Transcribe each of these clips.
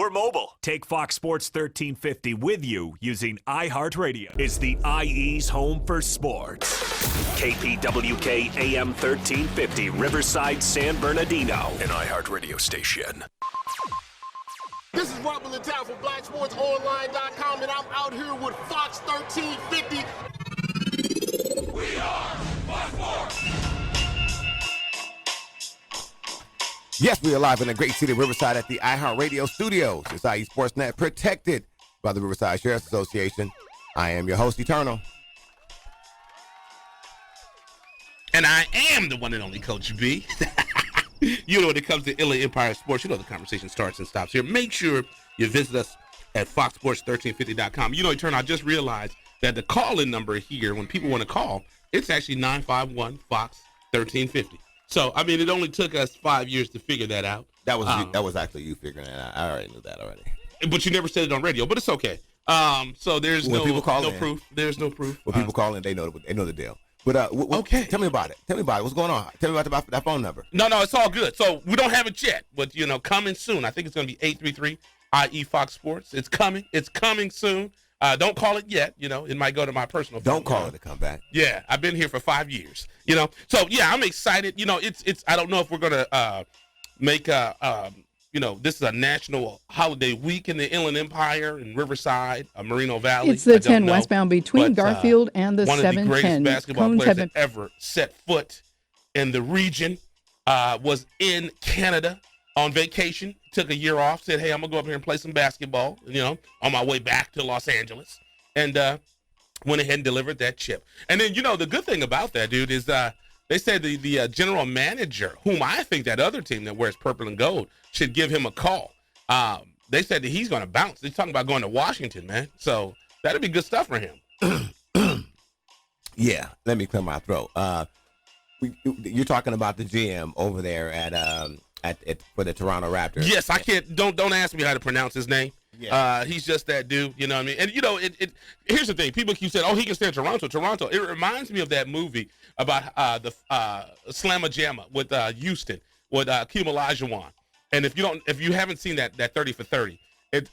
We're mobile. Take Fox Sports 1350 with you using iHeartRadio. It's the IE's home for sports. KPWK AM 1350, Riverside, San Bernardino. An iHeartRadio station. This is Rob Town from BlackSportsOnline.com, and I'm out here with Fox 1350. We are Fox Sports. Yes, we are live in the great city of Riverside at the iHeartRadio studios. It's IE Sportsnet, protected by the Riverside Sheriff's Association. I am your host, Eternal. And I am the one and only Coach B. You know, when it comes to Inland Empire Sports, you know the conversation starts and stops here. Make sure you visit us at foxsports1350.com. You know, Eternal, I just realized that the call-in number here, when people want to call, it's actually 951-FOX-1350. So, I mean, it only took us 5 years to figure that out. That was actually you figuring that out. I already knew that already. But you never said it on radio, but it's okay. So there's no proof. There's no proof. When people call in, they know the deal. But okay, tell me about it. What's going on? Tell me about that phone number. No, it's all good. So we don't have it yet, but you know, coming soon. I think it's going to be 833 IE Fox Sports. It's coming. It's coming soon. Don't call it yet. You know, it might go to my personal phone. Don't call it to come back. Yeah, I've been here for 5 years. You know, so yeah, I'm excited. You know, it's. I don't know if we're gonna make you know, this is a national holiday week in the Inland Empire in Riverside, Moreno Valley. It's the 10 westbound between Garfield and the 710. One of the greatest basketball players that ever set foot in the region was in Canada on vacation, took a year off, said, hey, I'm going to go up here and play some basketball, you know, on my way back to Los Angeles, and went ahead and delivered that chip. And then, you know, the good thing about that, dude, is they said the general manager, whom I think that other team that wears purple and gold should give him a call. They said that he's going to bounce. They're talking about going to Washington, man. So that'd be good stuff for him. Yeah, let me clear my throat. You're talking about the GM over there at for the Toronto Raptors. Yes, I can't. Don't ask me how to pronounce his name. Yeah. He's just that dude. You know what I mean? And you know, here's the thing. People keep saying, "Oh, he can stay in Toronto." Toronto. It reminds me of that movie about the Slamma Jamma with Houston with Hakeem Olajuwon. And if you haven't seen that 30 for 30,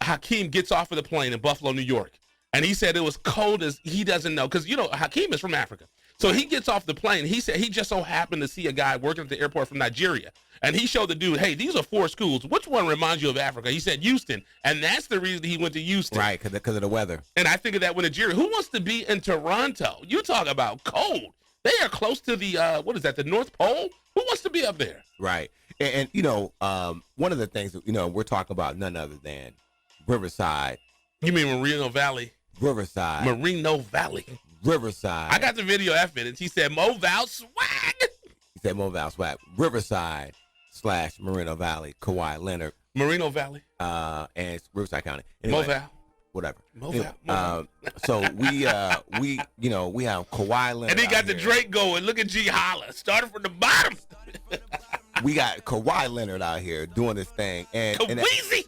Hakeem gets off of the plane in Buffalo, New York, and he said it was cold as he doesn't know, because you know Hakeem is from Africa. So he gets off the plane. He said he just so happened to see a guy working at the airport from Nigeria, and he showed the dude, hey, these are 4 schools. Which one reminds you of Africa? He said Houston, and that's the reason he went to Houston. Right, because of the weather. And I think of that with Nigeria. Who wants to be in Toronto? You talk about cold. They are close to the the North Pole. Who wants to be up there? Right. And you know, one of the things that, you know, we're talking about none other than Riverside. You mean Moreno Valley? Riverside. Moreno Valley. Riverside. I got the video after it. He said Moval swag. He said Moval swag. Riverside / Moreno Valley. Kawhi Leonard. Moreno Valley. And it's Riverside County. Anyway, Moval. Whatever. Moval. Anyway, so we have Kawhi Leonard. And he got the Drake going. Look at G Holla. Started from the bottom. We got Kawhi Leonard out here doing this thing, and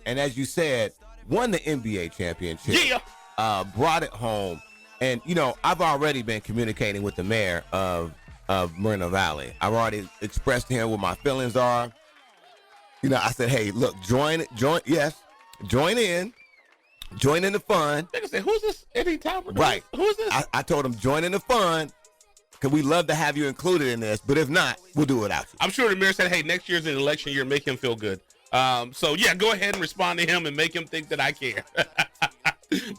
as you said, won the NBA championship. Yeah. Brought it home, and you know, I've already been communicating with the mayor of Moreno Valley. I've already expressed to him what my feelings are. You know, I said, hey, look, join in the fun. Nigga said, who's this? Eddie Talbert? Right. Who's this? I told him, join in the fun. Because we love to have you included in this, but if not, we'll do it without you. I'm sure the mayor said, hey, next year's an election year, make him feel good. So, yeah, go ahead and respond to him and make him think that I care.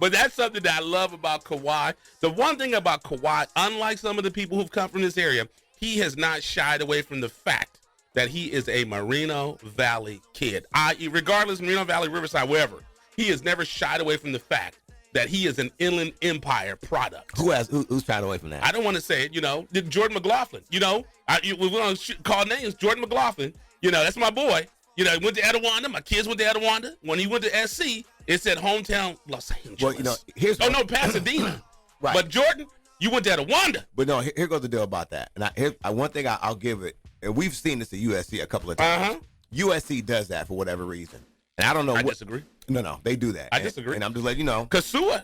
But that's something that I love about Kawhi. The one thing about Kawhi, unlike some of the people who've come from this area, he has not shied away from the fact that he is a Moreno Valley kid. I.e., regardless, Moreno Valley, Riverside, wherever, he has never shied away from the fact that he is an Inland Empire product. Who's shied away from that? I don't want to say it, you know. Jordan McLaughlin, you know. We're going to call names. Jordan McLaughlin, you know, that's my boy. You know, he went to Etiwanda. My kids went to Etiwanda. When he went to SC, it said hometown Los Angeles. Well, you know, Pasadena. Right. But Jordan, you went to Etiwanda. But no, here goes the deal about that. And one thing I'll give it, and we've seen this at USC a couple of times. USC does that for whatever reason. And I don't know. I disagree. No, they do that. I disagree. And I'm just letting you know. Because Sua,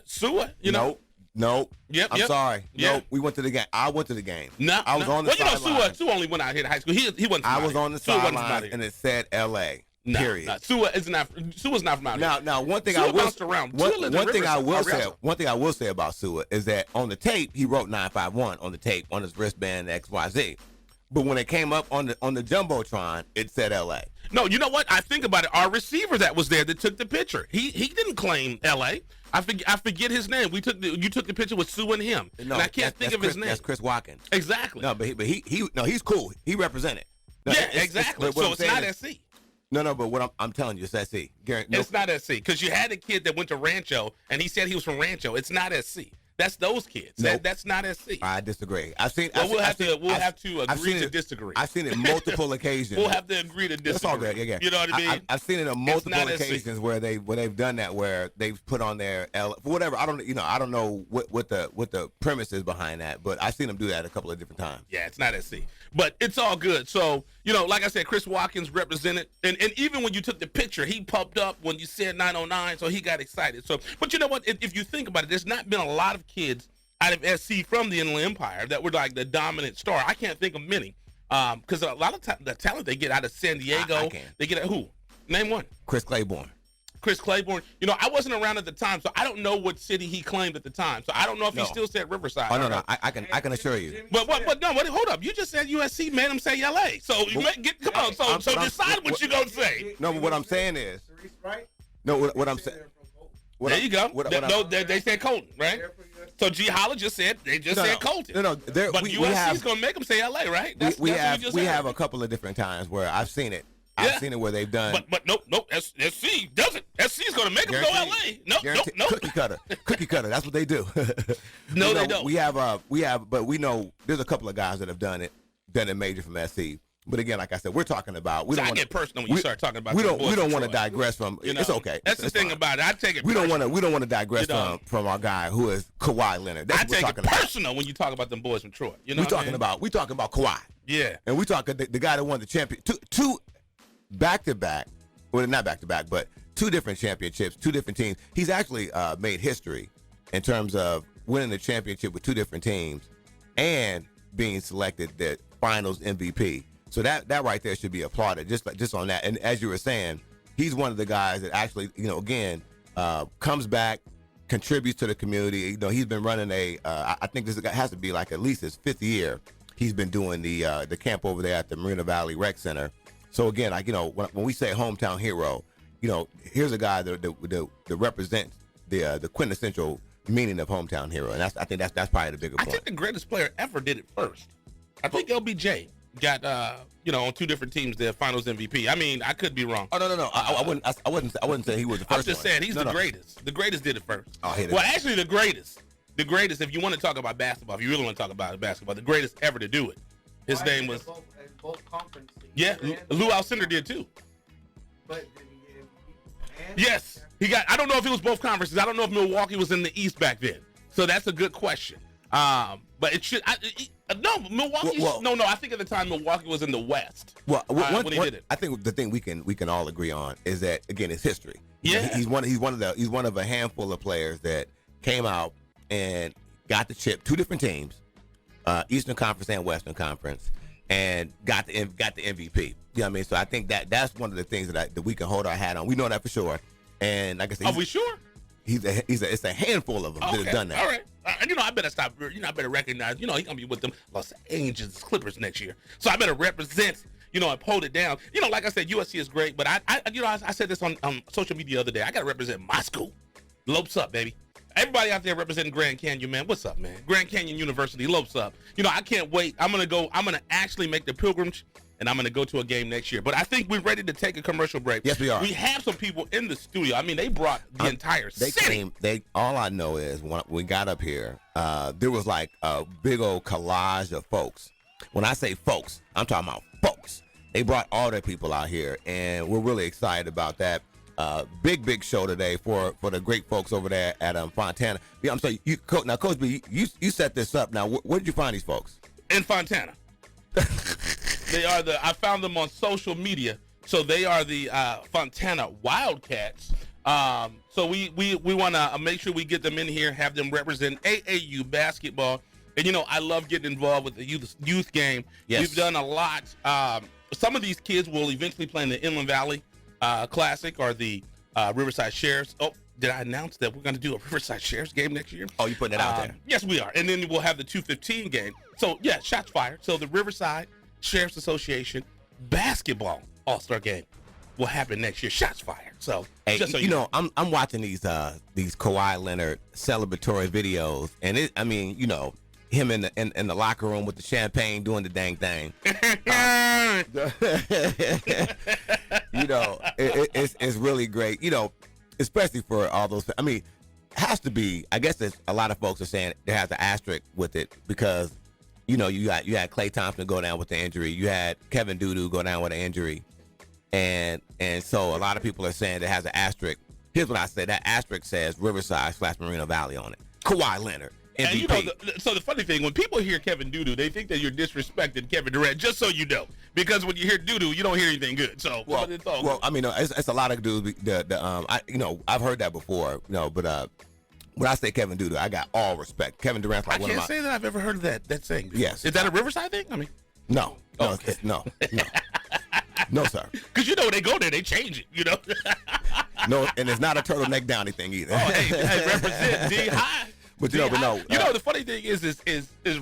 you know. No. Yep. I'm sorry. Yeah. No, we went to the game. I went to the game. No. I was on the sideline. Sua only went out here to high school. He wasn't. I was on the sideline, and it said L.A. No, period. no. Sua's not from out here. Now, one thing Sua I will bounced around. one thing I will say about Sua is that on the tape he wrote 951 on the tape on his wristband XYZ, but when it came up on the jumbotron, it said L.A. No, you know what? I think about it. Our receiver that was there that took the picture, he didn't claim L.A. I forget his name. You took the picture with Sue and him, and I can't think of his name. That's Chris Watkins. Exactly. No, but he's cool. He represented. No, yeah, exactly. So it's not SC. No, but what I'm telling you, it's SC. It's not SC because you had a kid that went to Rancho and he said he was from Rancho. It's not SC. That's those kids. Nope. That's not SC. I disagree. We'll have to agree to disagree. I've seen it multiple occasions. We'll have to agree to disagree. That's all good. Yeah. You know what I mean? I've seen it on multiple occasions where they've done that, where they've put on their L for whatever. I don't know what the premise is behind that, but I've seen them do that a couple of different times. Yeah, it's not SC, but it's all good. So like I said, Chris Watkins represented, and even when you took the picture, he popped up when you said 909, so he got excited. So, but you know what? If you think about it, there's not been a lot of kids out of SC from the Inland Empire that were like the dominant star. I can't think of many, because a lot of the talent they get out of San Diego, they get who? Name one. Chris Claiborne. I wasn't around at the time, so I don't know what city he claimed at the time. So I don't know if he still said Riverside. Oh no, I can assure you. But hold up, you just said USC made him say LA. So come on, so decide what you're gonna say. No, but what I'm saying is, no, what I'm saying. There you go. They said Colton, right? So G. Holler just said said Colton. No. But USC's gonna make them say LA, right? We have a couple of different times where I've seen it. I've seen it where they've done. But nope. SC doesn't. SC's gonna make them go LA. Nope. Cookie cutter. That's what they do. No, they don't. We have, but we know there's a couple of guys that have done it major from SC. But again, like I said, we're talking about. I get personal when you start talking about. We don't want to digress from. It's okay. That's the thing about it. I take it. We don't want to digress from our guy who is Kawhi Leonard. I take it personal when you talk about them boys from Troy. You know, we talking about Kawhi. Yeah, and we talking the guy that won the champion two back-to-back. Well, not back-to-back, but two different championships, two different teams. He's actually made history in terms of winning the championship with two different teams and being selected the Finals MVP. So that right there should be applauded, just on that. And as you were saying, he's one of the guys that actually, again, comes back, contributes to the community. He's been running I think this has to be like at least his 5th year. He's been doing the camp over there at the Marina Valley Rec Center. So again, when we say hometown hero, here's a guy that represents the quintessential meaning of hometown hero, and I think that's probably the bigger point. I think the greatest player ever did it first. I think LBJ got on two different teams the Finals MVP. I mean, I could be wrong. Oh no, I wouldn't say he was the first. I'm just saying he's the greatest. The greatest did it first. Oh, well, actually, the greatest. If you want to talk about basketball, if you really want to talk about basketball, the greatest ever to do it. His name was. Both conferences. Yeah, Lou Alcindor did too. But yes, he got. I don't know if it was both conferences. I don't know if Milwaukee was in the East back then. So that's a good question. But it should. No, Milwaukee. No. I think at the time Milwaukee was in the West. Well, when he did it. I think the thing we can all agree on is that again, it's history. Yeah, he's one of a handful of players that came out and got the chip. Two different teams, Eastern Conference and Western Conference. And got the MVP. You know what I mean? So I think that's one of the things that we can hold our hat on. We know that for sure. And like I said, are we sure? It's a handful of them that have done that. All right. I better stop. I better recognize. He's gonna be with them Los Angeles Clippers next year. So I better represent. And hold it down. Like I said, USC is great, but I said this on social media the other day. I gotta represent my school. Lopes up, baby. Everybody out there representing Grand Canyon, man. What's up, man? Grand Canyon University, Lopes up. I can't wait. I'm gonna actually make the pilgrimage, and I'm gonna go to a game next year. But I think we're ready to take a commercial break. Yes, we are. We have some people in the studio. I mean, they brought the entire city. All I know is when we got up here, there was like a big old collage of folks. When I say folks, I'm talking about folks. They brought all their people out here, and we're really excited about that. Big show today for the great folks over there at Fontana. Yeah, I'm sorry. Now, Coach B, you set this up. Now, where did you find these folks? In Fontana. They are I found them on social media. So they are the Fontana Wildcats. So we want to make sure we get them in here, have them represent AAU basketball. And I love getting involved with the youth game. Yes. We've done a lot. Some of these kids will eventually play in the Inland Valley Classic or the Riverside Sheriffs. Oh, did I announce that we're going to do a Riverside Sheriffs game next year? Oh, you putting it out there? Yes, we are. And then we'll have the 215 game. So, yeah, shots fired. So the Riverside Sheriffs Association basketball all-star game will happen next year. Shots fired. So, hey, just so you know, I'm watching these Kawhi Leonard celebratory videos, and him in the locker room with the champagne doing the dang thing. It's really great. Especially for all those. I mean, it has to be. I guess there's a lot of folks are saying there has an asterisk with it because, you had Klay Thompson go down with the injury. You had Kevin Doodoo go down with an injury, and so a lot of people are saying it has an asterisk. Here's what I say: that asterisk says Riverside/Moreno Valley on it. Kawhi Leonard. MVP. And so the funny thing, when people hear Kevin Doodoo, they think that you're disrespecting Kevin Durant. Just so you know, because when you hear Doodoo, you don't hear anything good. So I mean, it's a lot of dudes. I've heard that before. But when I say Kevin Doodoo, I got all respect. Kevin Durant's like one of my. I can't say that I've ever heard of that saying before. Yes. Is that a Riverside thing? I mean, no, okay. no, no, sir. Because when they go there, they change it. No, and it's not a turtleneck downy thing either. Oh, hey, represent D high. But no. The funny thing is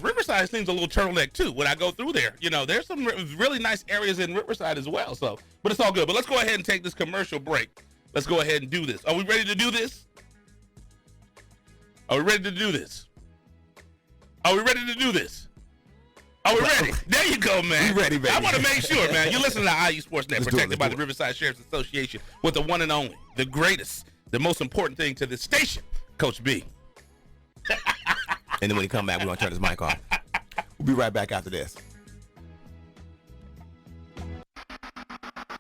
Riverside seems a little turtleneck too. When I go through there, there's some really nice areas in Riverside as well. So, but it's all good. But let's go ahead and take this commercial break. Let's go ahead and do this. Are we ready to do this? Are we ready to do this? Are we ready to do this? Are we ready? There you go, man. We ready, baby. I want to make sure, man. You're listening to IE Sports Net, protected by the Riverside Sheriff's Association, with the one and only, the greatest, the most important thing to this station, Coach B. And then when he come back, we're going to turn his mic off. We'll be right back after this.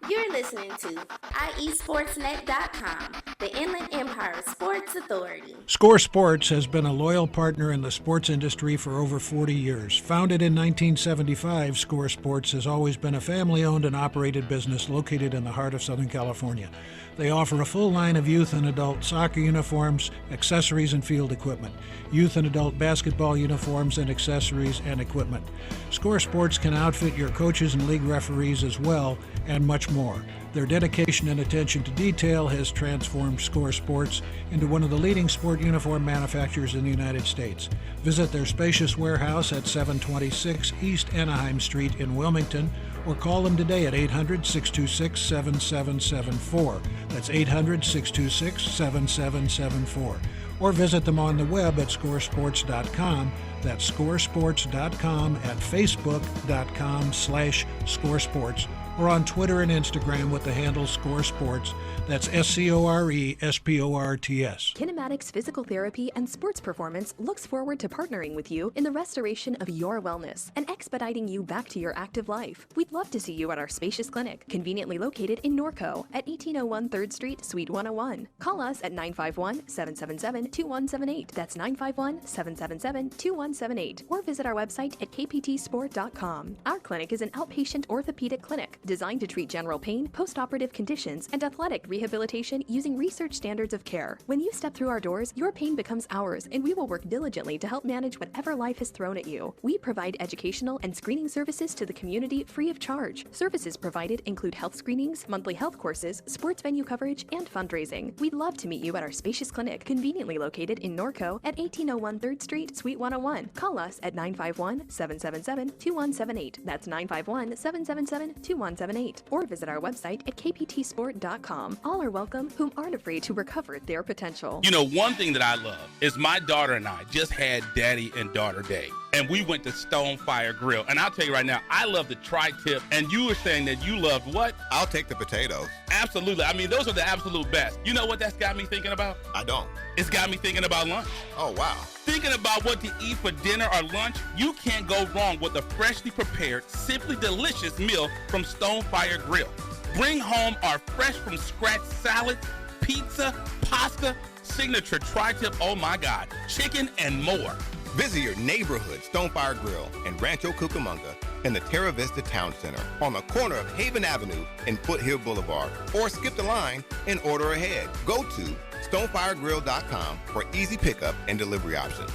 You're listening to IESportsNet.com, the Inland Empire Sports Authority. Score Sports has been a loyal partner in the sports industry for over 40 years. Founded in 1975, Score Sports has always been a family-owned and operated business located in the heart of Southern California. They offer a full line of youth and adult soccer uniforms, accessories, and field equipment, youth and adult basketball uniforms and accessories and equipment. Score Sports can outfit your coaches and league referees as well, and much more. Their dedication and attention to detail has transformed Score Sports into one of the leading sport uniform manufacturers in the United States. Visit their spacious warehouse at 726 East Anaheim Street in Wilmington, or call them today at 800-626-7774. That's 800-626-7774. Or visit them on the web at scoresports.com. That's scoresports.com, at facebook.com/scoresports, or on Twitter and Instagram with the handle Score Sports. That's SCORESPORTS. Kinematics Physical Therapy and Sports Performance looks forward to partnering with you in the restoration of your wellness and expediting you back to your active life. We'd love to see you at our spacious clinic, conveniently located in Norco at 1801 3rd Street, Suite 101. Call us at 951-777-2178. That's 951-777-2178. Or visit our website at kptsport.com. Our clinic is an outpatient orthopedic clinic designed to treat general pain, postoperative conditions, and athletic rehabilitation using research standards of care. When you step through our doors, your pain becomes ours, and we will work diligently to help manage whatever life has thrown at you. We provide educational and screening services to the community free of charge. Services provided include health screenings, monthly health courses, sports venue coverage, and fundraising. We'd love to meet you at our spacious clinic, conveniently located in Norco at 1801 3rd Street, Suite 101. Call us at 951-777-2178. That's 951-777-2178. Or visit our website at kptsport.com. All are welcome whom aren't afraid to recover their potential. One thing that I love is my daughter and I just had Daddy and Daughter Day, and we went to Stonefire Grill. And I'll tell you right now, I love the tri-tip, and you were saying that you loved what? I'll take the potatoes. Absolutely. I mean, those are the absolute best. You know what that's got me thinking about? I don't. It's got me thinking about lunch. Oh, wow. Thinking about what to eat for dinner or lunch, you can't go wrong with a freshly prepared, simply delicious meal from Stonefire Grill. Bring home our fresh from scratch salad, pizza, pasta, signature tri-tip, oh my God, chicken and more. Visit your neighborhood Stonefire Grill in Rancho Cucamonga in the Terra Vista Town Center on the corner of Haven Avenue and Foothill Boulevard, or skip the line and order ahead. Go to stonefiregrill.com for easy pickup and delivery options.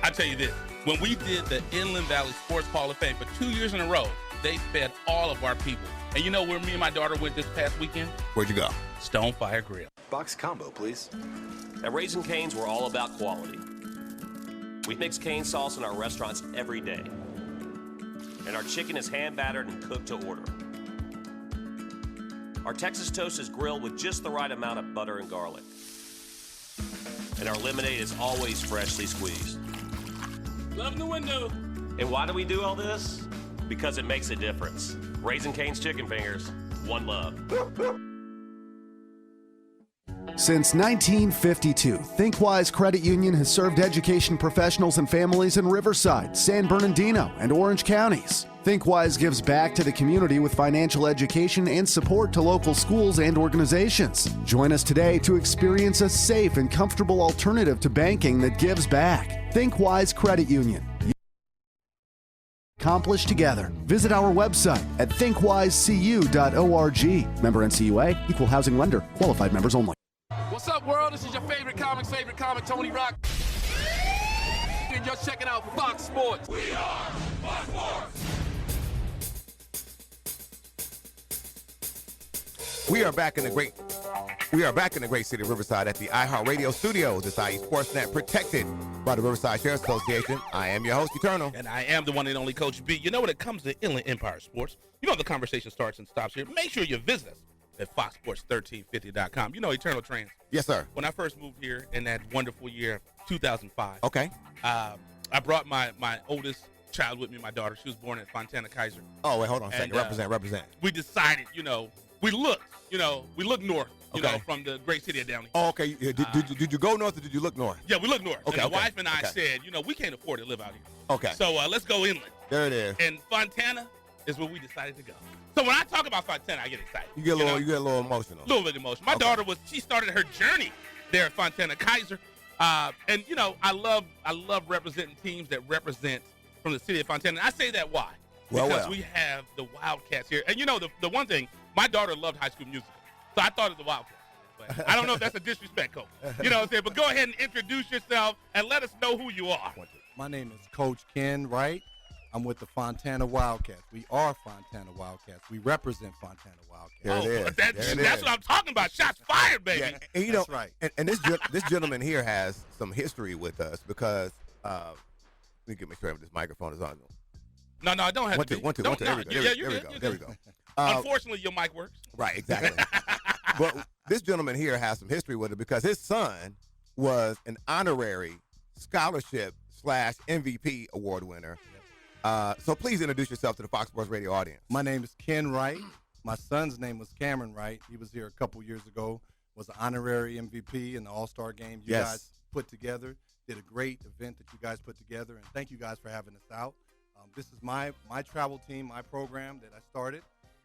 I tell you this, when we did the Inland Valley Sports Hall of Fame for 2 years in a row, They fed all of our people. And you know where me and my daughter went this past weekend? Where'd you go? Stonefire Grill. Box combo, please. At Raising Cane's, we're all about quality. We mix cane sauce in our restaurants every day. And our chicken is hand battered and cooked to order. Our Texas toast is grilled with just the right amount of butter and garlic. And our lemonade is always freshly squeezed. Love the window. And why do we do all this? Because it makes a difference. Raising Cane's Chicken Fingers, one love. Since 1952, ThinkWise Credit Union has served education professionals and families in Riverside, San Bernardino, and Orange counties. ThinkWise gives back to the community with financial education and support to local schools and organizations. Join us today to experience a safe and comfortable alternative to banking that gives back. ThinkWise Credit Union. Accomplish together. Visit our website at thinkwisecu.org. Member NCUA, Equal Housing Lender, qualified members only. What's up, world? This is your favorite comic, Tony Rock. And you're checking out Fox Sports. We are Fox Sports. We are back in the great city of Riverside at the iHeartRadio studios. It's IE Sportsnet, protected by the Riverside Sheriff's Association. I am your host, Eternal. And I am the one and only Coach B. You know, when it comes to Inland Empire Sports, you know the conversation starts and stops here. Make sure you visit us at foxsports1350.com. You know Eternal Trans. Yes, sir. When I first moved here in that wonderful year, 2005. Okay. I brought my oldest child with me, my daughter. She was born at Fontana Kaiser. Oh, wait, hold on a second. Represent. We decided, we looked north, from the great city of Downey. Oh, okay. Did you go north or did you look north? Yeah, we looked north. Okay, and my wife and I said, we can't afford to live out here. Okay. So let's go inland. There it is. And Fontana is where we decided to go. So when I talk about Fontana, I get excited. You get a little emotional. A little bit emotional. My daughter she started her journey there at Fontana Kaiser. And I love representing teams that represent from the city of Fontana. And I say that why? Because we have the Wildcats here. And the one thing, my daughter loved High School Musical. So I thought of the Wildcats. But I don't know if that's a disrespect, Coach. You know what I'm saying? But go ahead and introduce yourself and let us know who you are. My name is Coach Ken Wright. I'm with the Fontana Wildcats. We are Fontana Wildcats. We represent Fontana Wildcats. There it is. That's what I'm talking about. Shots fired, baby. Yeah, and that's right. And this gentleman here has some history with us because let me make sure this microphone is on. No, I don't have to. One, two. There we go. Unfortunately, your mic works. Right, exactly. But this gentleman here has some history with it because his son was an honorary scholarship/MVP award winner. So please introduce yourself to the Fox Sports Radio audience. My name is Ken Wright. My son's name was Cameron Wright. He was here a couple years ago, was an honorary MVP in the All-Star game you guys put together. Did a great event that you guys put together, and thank you guys for having us out. This is my travel team, my program that I started,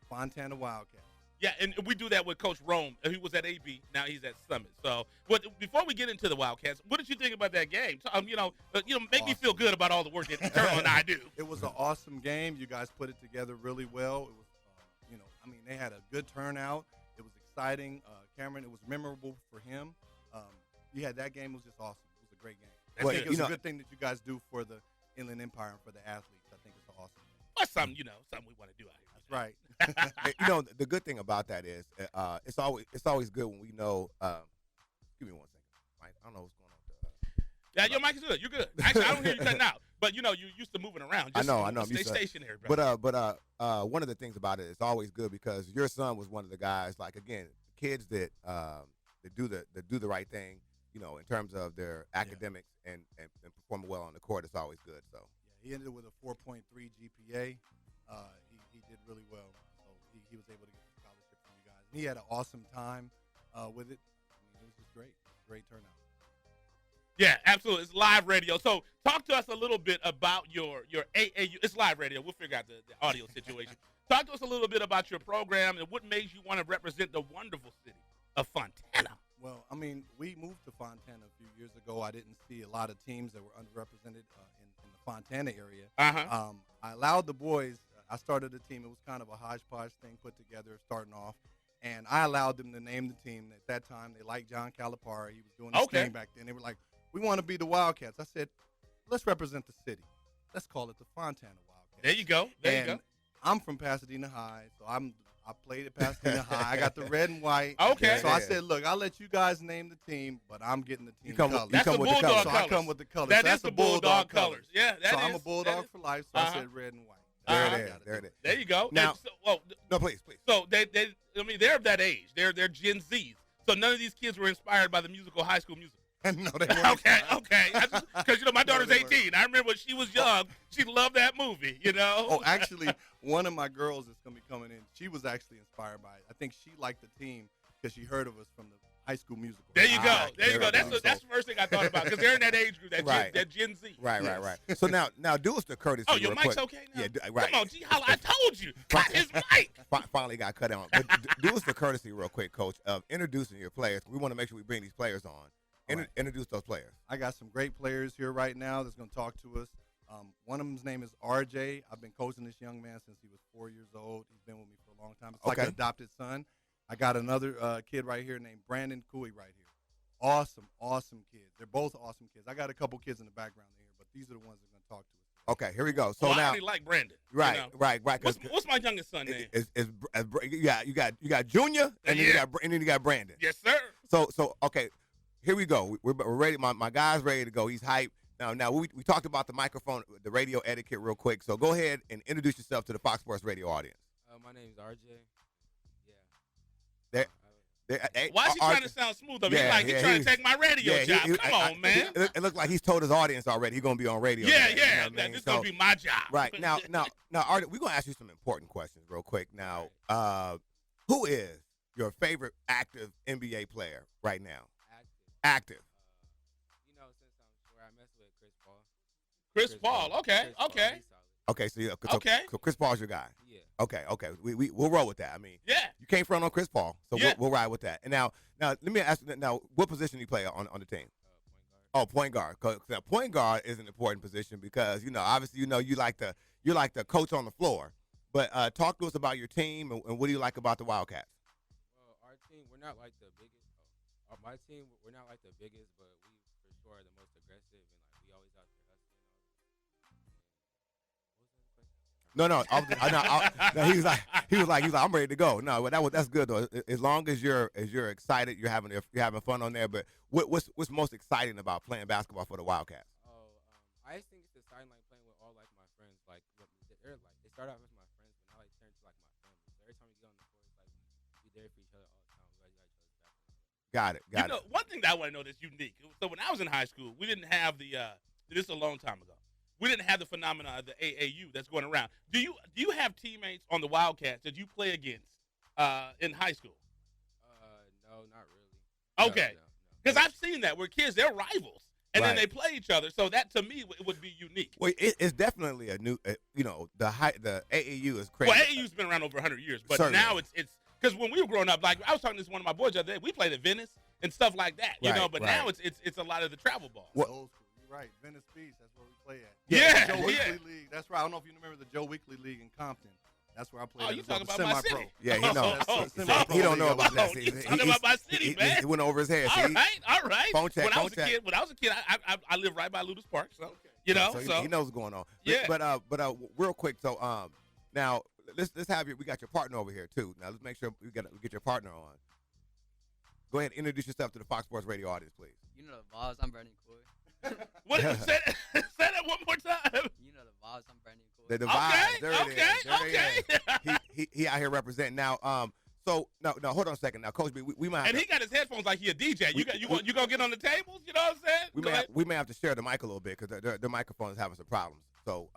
Fontana Wildcats. Yeah, and we do that with Coach Rome. He was at AB, now he's at Summit. So, before we get into the Wildcats, what did you think about that game? Make awesome. Me feel good about all the work that Eternal and I do. It was an awesome game. You guys put it together really well. It was, they had a good turnout. It was exciting. Cameron, it was memorable for him. That game was just awesome. It was a great game. I think it was a good thing that you guys do for the Inland Empire and for the athletes. I think it's awesome. That's something we want to do out here. That's right. The good thing about that is it's always good when we know. Give me 1 second. Mike, I don't know what's going on. Yeah, your mic is good. You're good. Actually, I don't hear you cutting out. But you're used to moving around. I know. Stay stationary, bro. But one of the things about it is always good because your son was one of the guys. Like again, kids that do the right thing. In terms of their academics and performing well on the court, it's always good. So he ended with a 4.3 GPA. He did really well. So he was able to get the scholarship from you guys. And he had an awesome time with it. It was just great. Great turnout. Yeah, absolutely. It's live radio. So talk to us a little bit about your AAU. It's live radio. We'll figure out the audio situation. Talk to us a little bit about your program and what made you want to represent the wonderful city of Fontana. Well, we moved to Fontana a few years ago. I didn't see a lot of teams that were underrepresented in the Fontana area. I allowed the boys. I started a team. It was kind of a hodgepodge thing put together starting off. And I allowed them to name the team. At that time, they liked John Calipari. He was doing his thing back then. They were like, we want to be the Wildcats. I said, let's represent the city. Let's call it the Fontana Wildcats. There you go. I'm from Pasadena High, so I played at Pasadena High. I got the red and white. Okay. So I said, look, I'll let you guys name the team, but I'm getting the team colors. That's the Bulldog colors. So I come with the colors. That's the Bulldog colors. Yeah, so I'm a Bulldog for life, so I said red and white. There it is. There you go. Now, no, please. So they're of that age. They're Gen Zs. So none of these kids were inspired by the musical High School Musical. No, they weren't. Okay. Because my daughter's 18. I remember when she was young, she loved that movie. Oh, actually, one of my girls is going to be coming in. She was actually inspired by it. I think she liked the team because she heard of us from the High School Musical. There you go. That's the first thing I thought about because they're in that age group, that Gen Z. Right. So now do us the courtesy. Oh, your mic's quick. okay now? Yeah, right. Come on, G. I told you. Cut his mic. Finally got cut on. But do us the courtesy real quick, Coach, of introducing your players. We want to make sure we bring these players on. Introduce those players. I got some great players here right now that's going to talk to us. One of them's name is RJ. I've been coaching this young man since he was 4 years old. He's been with me for a long time. It's like an adopted son. I got another kid right here named Brandon Cooey right here. Awesome kids. They're both awesome kids. I got a couple kids in the background here, but these are the ones that are going to talk to us. Okay, here we go. So I now, already like Brandon. Right. What's my youngest son name? You got Junior, and then you got Brandon. Yes, sir. So okay, here we go. We're ready. My guy's ready to go. He's hyped. Now we talked about the microphone, the radio etiquette real quick. So go ahead and introduce yourself to the Fox Sports Radio audience. My name is RJ. Why is he trying to sound smooth? He's trying to take my radio job. Come on, man. It looked like he's told his audience already he's going to be on radio. Yeah. This is going to be my job. Right. Now, Art, we're going to ask you some important questions real quick. Now, who is your favorite active NBA player right now? Active. Since I'm sure I mess with Chris Paul. Chris Paul. Okay. Okay, so Chris Paul's your guy. Yeah. Okay. We'll roll with that. I mean, you can't front on Chris Paul, so we'll ride with that. And now let me ask you, now what position do you play on the team? Point guard. Oh, point guard. Now, point guard is an important position because obviously you like the coach on the floor. But talk to us about your team and what do you like about the Wildcats? Well, our team, we're not like the biggest. My team, we're not like the biggest, but we for sure are the most aggressive, and we always out there hustling. No. He was like, I'm ready to go. No, that's good though. As long as you're excited, you're having fun on there. But what's most exciting about playing basketball for the Wildcats? I just think it's exciting playing with all my friends. They start out as my friends, but now they turn to my family. So every time we get on the court, it's we there for each other all the time. We got each other's back. Got it. One thing that I want to know that's unique. So when I was in high school, we didn't have this is a long time ago. We didn't have the phenomenon of the AAU that's going around. Do you have teammates on the Wildcats that you play against in high school? No, not really. Okay. Because I've seen that where kids, they're rivals. And then they play each other. So that, to me, it would be unique. Well, it's definitely a new, the AAU is crazy. Well, AAU's been around over 100 years. But now it's because when we were growing up, like I was talking to one of my boys the other day, we played at Venice and stuff like that, But now it's a lot of the travel ball. Old school. You're right. Venice Beach, that's where we play at. Yeah. Joe Weekly League. That's right. I don't know if you remember the Joe Weekly League in Compton. That's where I played. Oh, you talking about my city? Yeah, he knows. He don't know about that. He's talking about my city, man. He went over his head. All right. Phone check. When I was a kid, I lived right by Ludus Park, so he knows what's going on. Yeah. But real quick, so now let's have we got your partner over here too. Now let's make sure we get your partner on. Go ahead, introduce yourself to the Fox Sports Radio audience, please. You know the boss. I'm Brandon Coy. What? Say that one more time. You know the boss. I'm Brandon Coy. The vibes. He out here representing now. So no, hold on a second. Now, Coach B, we might. And he got his headphones like he a DJ. You gonna get on the tables? You know what I'm saying? We may have to share the mic a little bit because the microphone is having some problems. So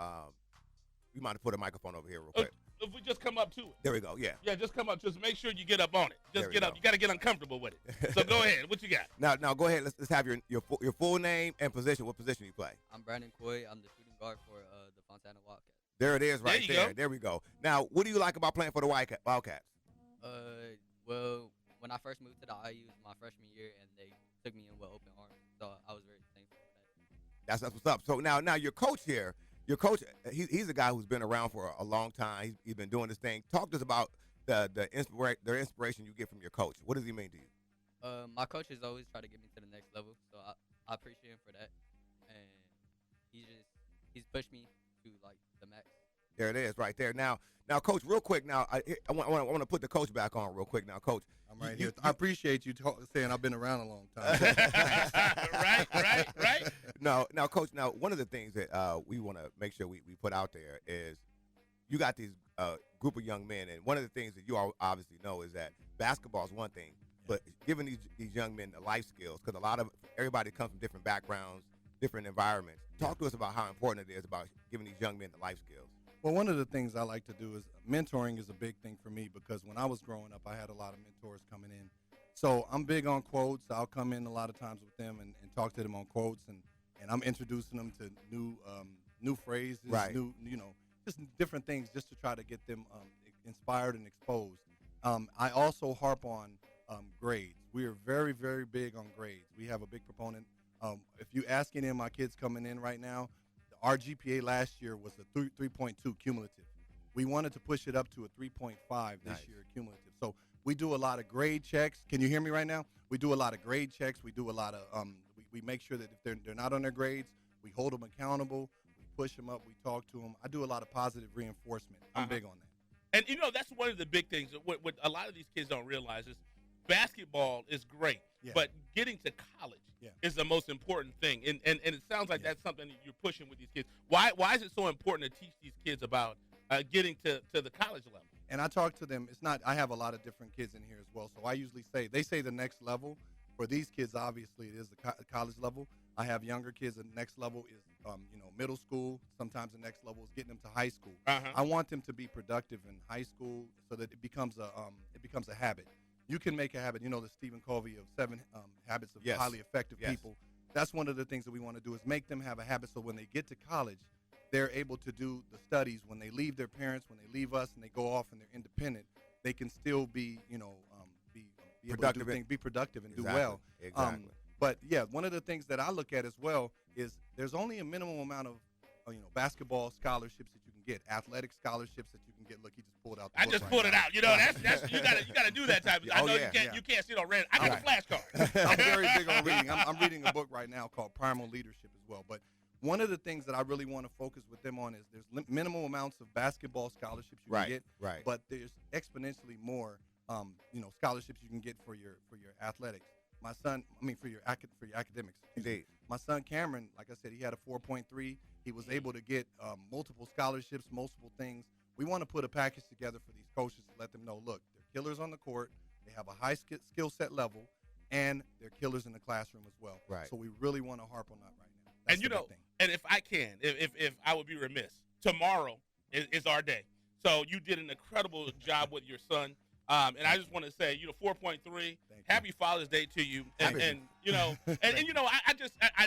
we might have put a microphone over here real quick. If we just come up to it. There we go. Yeah. Yeah, just come up. Just make sure you get up on it. Just get up. You got to get uncomfortable with it. So go ahead. What you got? Now go ahead. Let's have your full name and position. What position you play? I'm Brandon Coy. I'm the shooting guard for the Fontana Wildcats. There it is, right there. There we go. Now, what do you like about playing for the Wildcats? Well, when I first moved to the IU, it was my freshman year, and they took me in with open arms, so I was very thankful for that. That's what's up. So now your coach here. Your coach, he's a guy who's been around for a long time. He's been doing this thing. Talk to us about the inspiration you get from your coach. What does he mean to you? My coach has always tried to get me to the next level, so I appreciate him for that. And he's pushed me to the max. There it is, right there. Now, Coach, real quick. Now, I want to put the coach back on real quick. Now, Coach, I'm right here. I appreciate you saying I've been around a long time. right. Now, Coach. Now, one of the things that we want to make sure we put out there is you got these group of young men, and one of the things that you all obviously know is that basketball is one thing, but giving these young men the life skills, because everybody comes from different backgrounds, different environments. Talk to us about how important it is about giving these young men the life skills. Well, one of the things I like to do is mentoring is a big thing for me, because when I was growing up, I had a lot of mentors coming in. So I'm big on quotes. I'll come in a lot of times with them and talk to them on quotes, and I'm introducing them to new phrases, right. new just different things, just to try to get them inspired and exposed. I also harp on grades. We are very, very big on grades. We have a big proponent. If you ask any of my kids coming in right now, our GPA last year was a 3.2 cumulative. We wanted to push it up to a 3.5 this year cumulative. So we do a lot of grade checks. Can you hear me right now? We do a lot of grade checks. We do a lot of we make sure that if they're not on their grades, we hold them accountable. We push them up. We talk to them. I do a lot of positive reinforcement. I'm big on that. And that's one of the big things. What a lot of these kids don't realize is basketball is great, but getting to college is the most important thing. And it sounds like that's something that you're pushing with these kids. Why is it so important to teach these kids about getting to the college level? And I talk to them. It's not. I have a lot of different kids in here as well. So I usually they say the next level. For these kids, obviously, it is the college level. I have younger kids. The next level is, middle school. Sometimes the next level is getting them to high school. I want them to be productive in high school so that it becomes a habit. You can make a habit. You know the Stephen Covey of 7 Habits of Highly Effective People. That's one of the things that we want to do is make them have a habit so when they get to college, they're able to do the studies. When they leave their parents, when they leave us, and they go off and they're independent, they can still be, be productive, able to do things, be productive and do well. Exactly. But one of the things that I look at as well is there's only a minimum amount of basketball scholarships that you can get, athletic scholarships that you can get. Look, he just pulled out. I just pulled it out. That's you gotta do that type of. I know you can't sit on Reddit. I got a flashcard. I'm very big on reading. I'm reading a book right now called Primal Leadership as well. But one of the things that I really want to focus with them on is there's minimum amounts of basketball scholarships you can get, but there's exponentially more, scholarships you can get for your athletics. My son, for your academics. Indeed. My son Cameron, like I said, he had a 4.3. He was able to get multiple scholarships, multiple things. We want to put a package together for these coaches to let them know, look, they're killers on the court. They have a high skill set level, and they're killers in the classroom as well. Right. So we really want to harp on that right now. That's the big thing. And if I can, if I would be remiss, tomorrow is our day. So you did an incredible job with your son. And I just want to say, 4.3. Happy Father's Day to you. I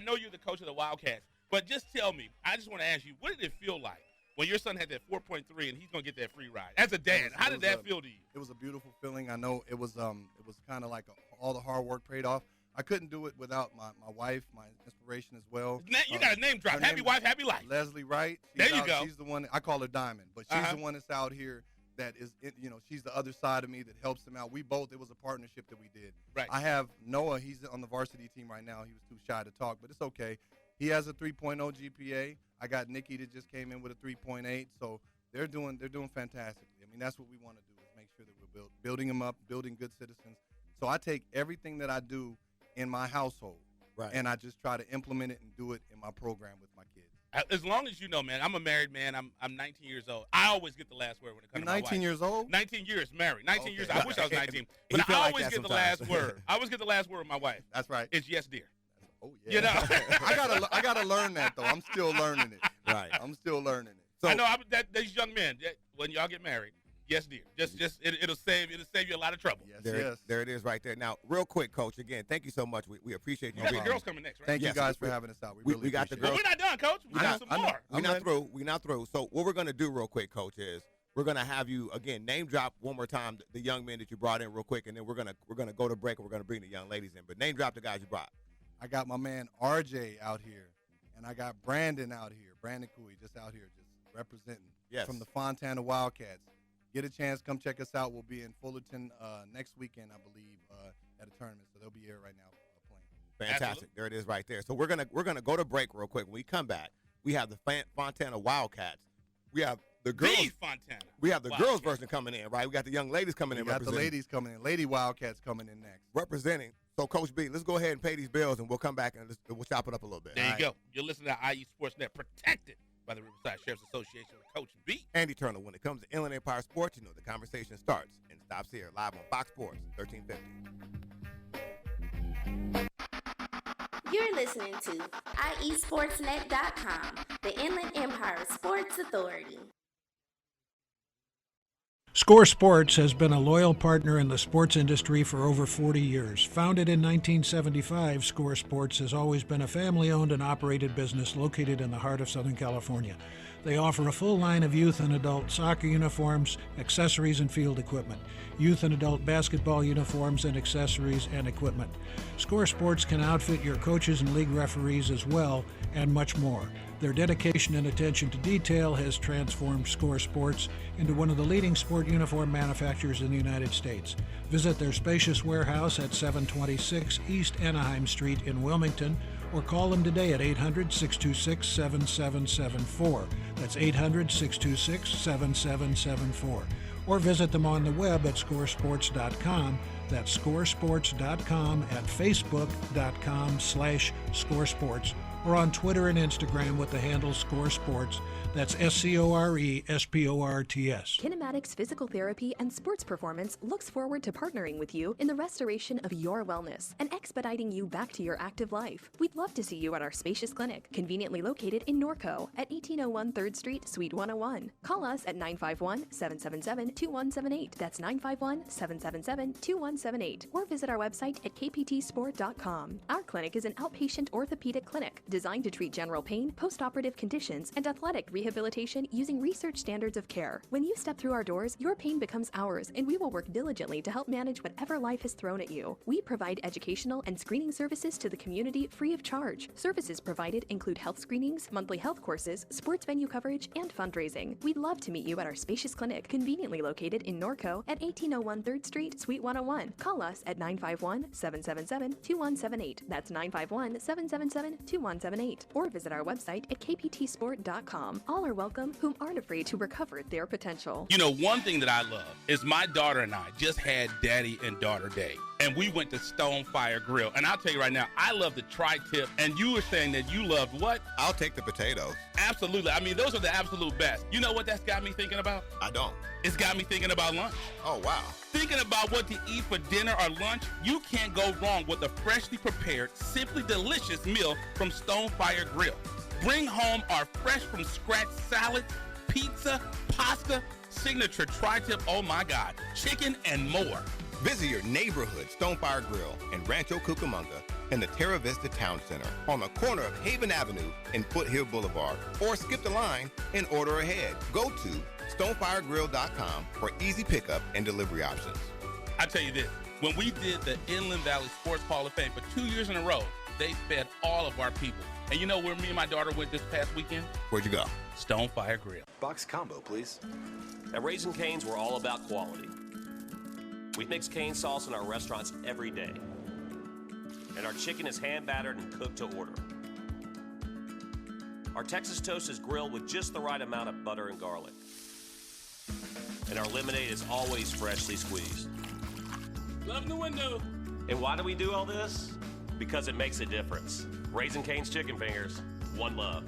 know you're the coach of the Wildcats, but just tell me, I just want to ask you, what did it feel like when your son had that 4.3 and he's going to get that free ride? As a dad, how did that feel to you? It was a beautiful feeling. I know it was kind of like all the hard work paid off. I couldn't do it without my wife, my inspiration as well. You got a name drop. Happy wife, happy life. Leslie Wright. There you go. She's the one, I call her Diamond, but she's the one that's out here. That is, she's the other side of me that helps him out. It was a partnership that we did. Right. I have Noah. He's on the varsity team right now. He was too shy to talk, but it's okay. He has a 3.0 GPA. I got Nikki that just came in with a 3.8. So they're doing fantastically. I mean, that's what we want to do is make sure that we're building them up, building good citizens. So I take everything that I do in my household, and I just try to implement it and do it in my program with my kids. As long as you know, man, I'm a married man. I'm 19 years old. I always get the last word when it comes to my wife. 19 years old? 19 years married. 19 years. I wish I was 19. But I always get the last word. I always get the last word with my wife. That's right. It's yes, dear. Oh, yeah. I gotta learn that, though. I'm still learning it. Right. I'm still learning it. So, I know these young men, when y'all get married, yes, dear. It'll save you a lot of trouble. Yes. There it is right there. Now, real quick, Coach, again, thank you so much. We appreciate you. You got the girls coming next, right? Thank you guys for having us out. We got the girls. But we're not done, Coach. We got some more. We're not through. So what we're going to do real quick, Coach, is we're going to have you, again, name drop one more time the young men that you brought in real quick, and then we're gonna go to break, and we're going to bring the young ladies in. But name drop the guys you brought. I got my man RJ out here, and I got Brandon out here. Brandon Cooey just out here just representing from the Fontana Wildcats. Get a chance, come check us out. We'll be in Fullerton next weekend, I believe, at a tournament. So they'll be here right now playing. Fantastic. Absolutely. There it is right there. So we're gonna go to break real quick. When we come back, we have the Fontana Wildcats. We have the girls. Fontana. We have the girls version coming in, right? We got the young ladies coming in. We got the representing. ladies coming in. Lady Wildcats coming in next. Representing. So, Coach B, let's go ahead and pay these bills, and we'll come back and we'll chop it up a little bit. There you go. You're listening to IE Sportsnet, protected by the Riverside Sheriff's Association with Coach B. Andy Turner, when it comes to Inland Empire Sports, you know the conversation starts and stops here, live on Fox Sports 1350. You're listening to IESportsNet.com, the Inland Empire Sports Authority. Score Sports has been a loyal partner in the sports industry for over 40 years. Founded in 1975, Score Sports has always been a family-owned and operated business located in the heart of Southern California. They offer a full line of youth and adult soccer uniforms, accessories, and field equipment, youth and adult basketball uniforms and accessories and equipment. Score Sports can outfit your coaches and league referees as well, and much more. Their dedication and attention to detail has transformed Score Sports into one of the leading sport uniform manufacturers in the United States. Visit their spacious warehouse at 726 East Anaheim Street in Wilmington, or call them today at 800-626-7774. That's 800-626-7774. Or visit them on the web at scoresports.com. That's scoresports.com, at facebook.com/scoresports, or on Twitter and Instagram with the handle Score Sports. That's SCORESPORTS. Kinematics Physical Therapy and Sports Performance looks forward to partnering with you in the restoration of your wellness and expediting you back to your active life. We'd love to see you at our spacious clinic, conveniently located in Norco at 1801 3rd Street, Suite 101. Call us at 951-777-2178. That's 951-777-2178. Or visit our website at kptsport.com. Our clinic is an outpatient orthopedic clinic designed to treat general pain, post-operative conditions, and athletic rehabilitation using research standards of care. When you step through our doors, your pain becomes ours, and we will work diligently to help manage whatever life has thrown at you. We provide educational and screening services to the community free of charge. Services provided include health screenings, monthly health courses, sports venue coverage, and fundraising. We'd love to meet you at our spacious clinic, conveniently located in Norco at 1801 3rd Street, Suite 101. Call us at 951-777-2178. That's 951-777-2178. Or visit our website at kptsport.com. All are welcome whom aren't afraid to recover their potential. You know, one thing that I love is my daughter and I just had Daddy and Daughter Day, and we went to Stonefire Grill. And I'll tell you right now, I love the tri-tip, and you were saying that you loved what? I'll take the potatoes. Absolutely. I mean, those are the absolute best. You know what that's got me thinking about? I don't. It's got me thinking about lunch. Oh, wow. Thinking about what to eat for dinner or lunch, you can't go wrong with a freshly prepared, simply delicious meal from Stonefire Grill. Bring home our fresh from scratch salad, pizza, pasta, signature tri-tip, oh my God, chicken and more. Visit your neighborhood Stonefire Grill in Rancho Cucamonga in the Terra Vista Town Center on the corner of Haven Avenue and Foothill Boulevard, or skip the line and order ahead. Go to stonefiregrill.com for easy pickup and delivery options. I tell you this, when we did the Inland Valley Sports Hall of Fame for 2 years in a row, they fed all of our people. And you know where me and my daughter went this past weekend? Where'd you go? Stonefire Grill. Box combo, please. At Raising Cane's, we're all about quality. We mix cane sauce in our restaurants every day. And our chicken is hand battered and cooked to order. Our Texas toast is grilled with just the right amount of butter and garlic. And our lemonade is always freshly squeezed. Love the window. And why do we do all this? Because it makes a difference. Raising Cane's Chicken Fingers, one love.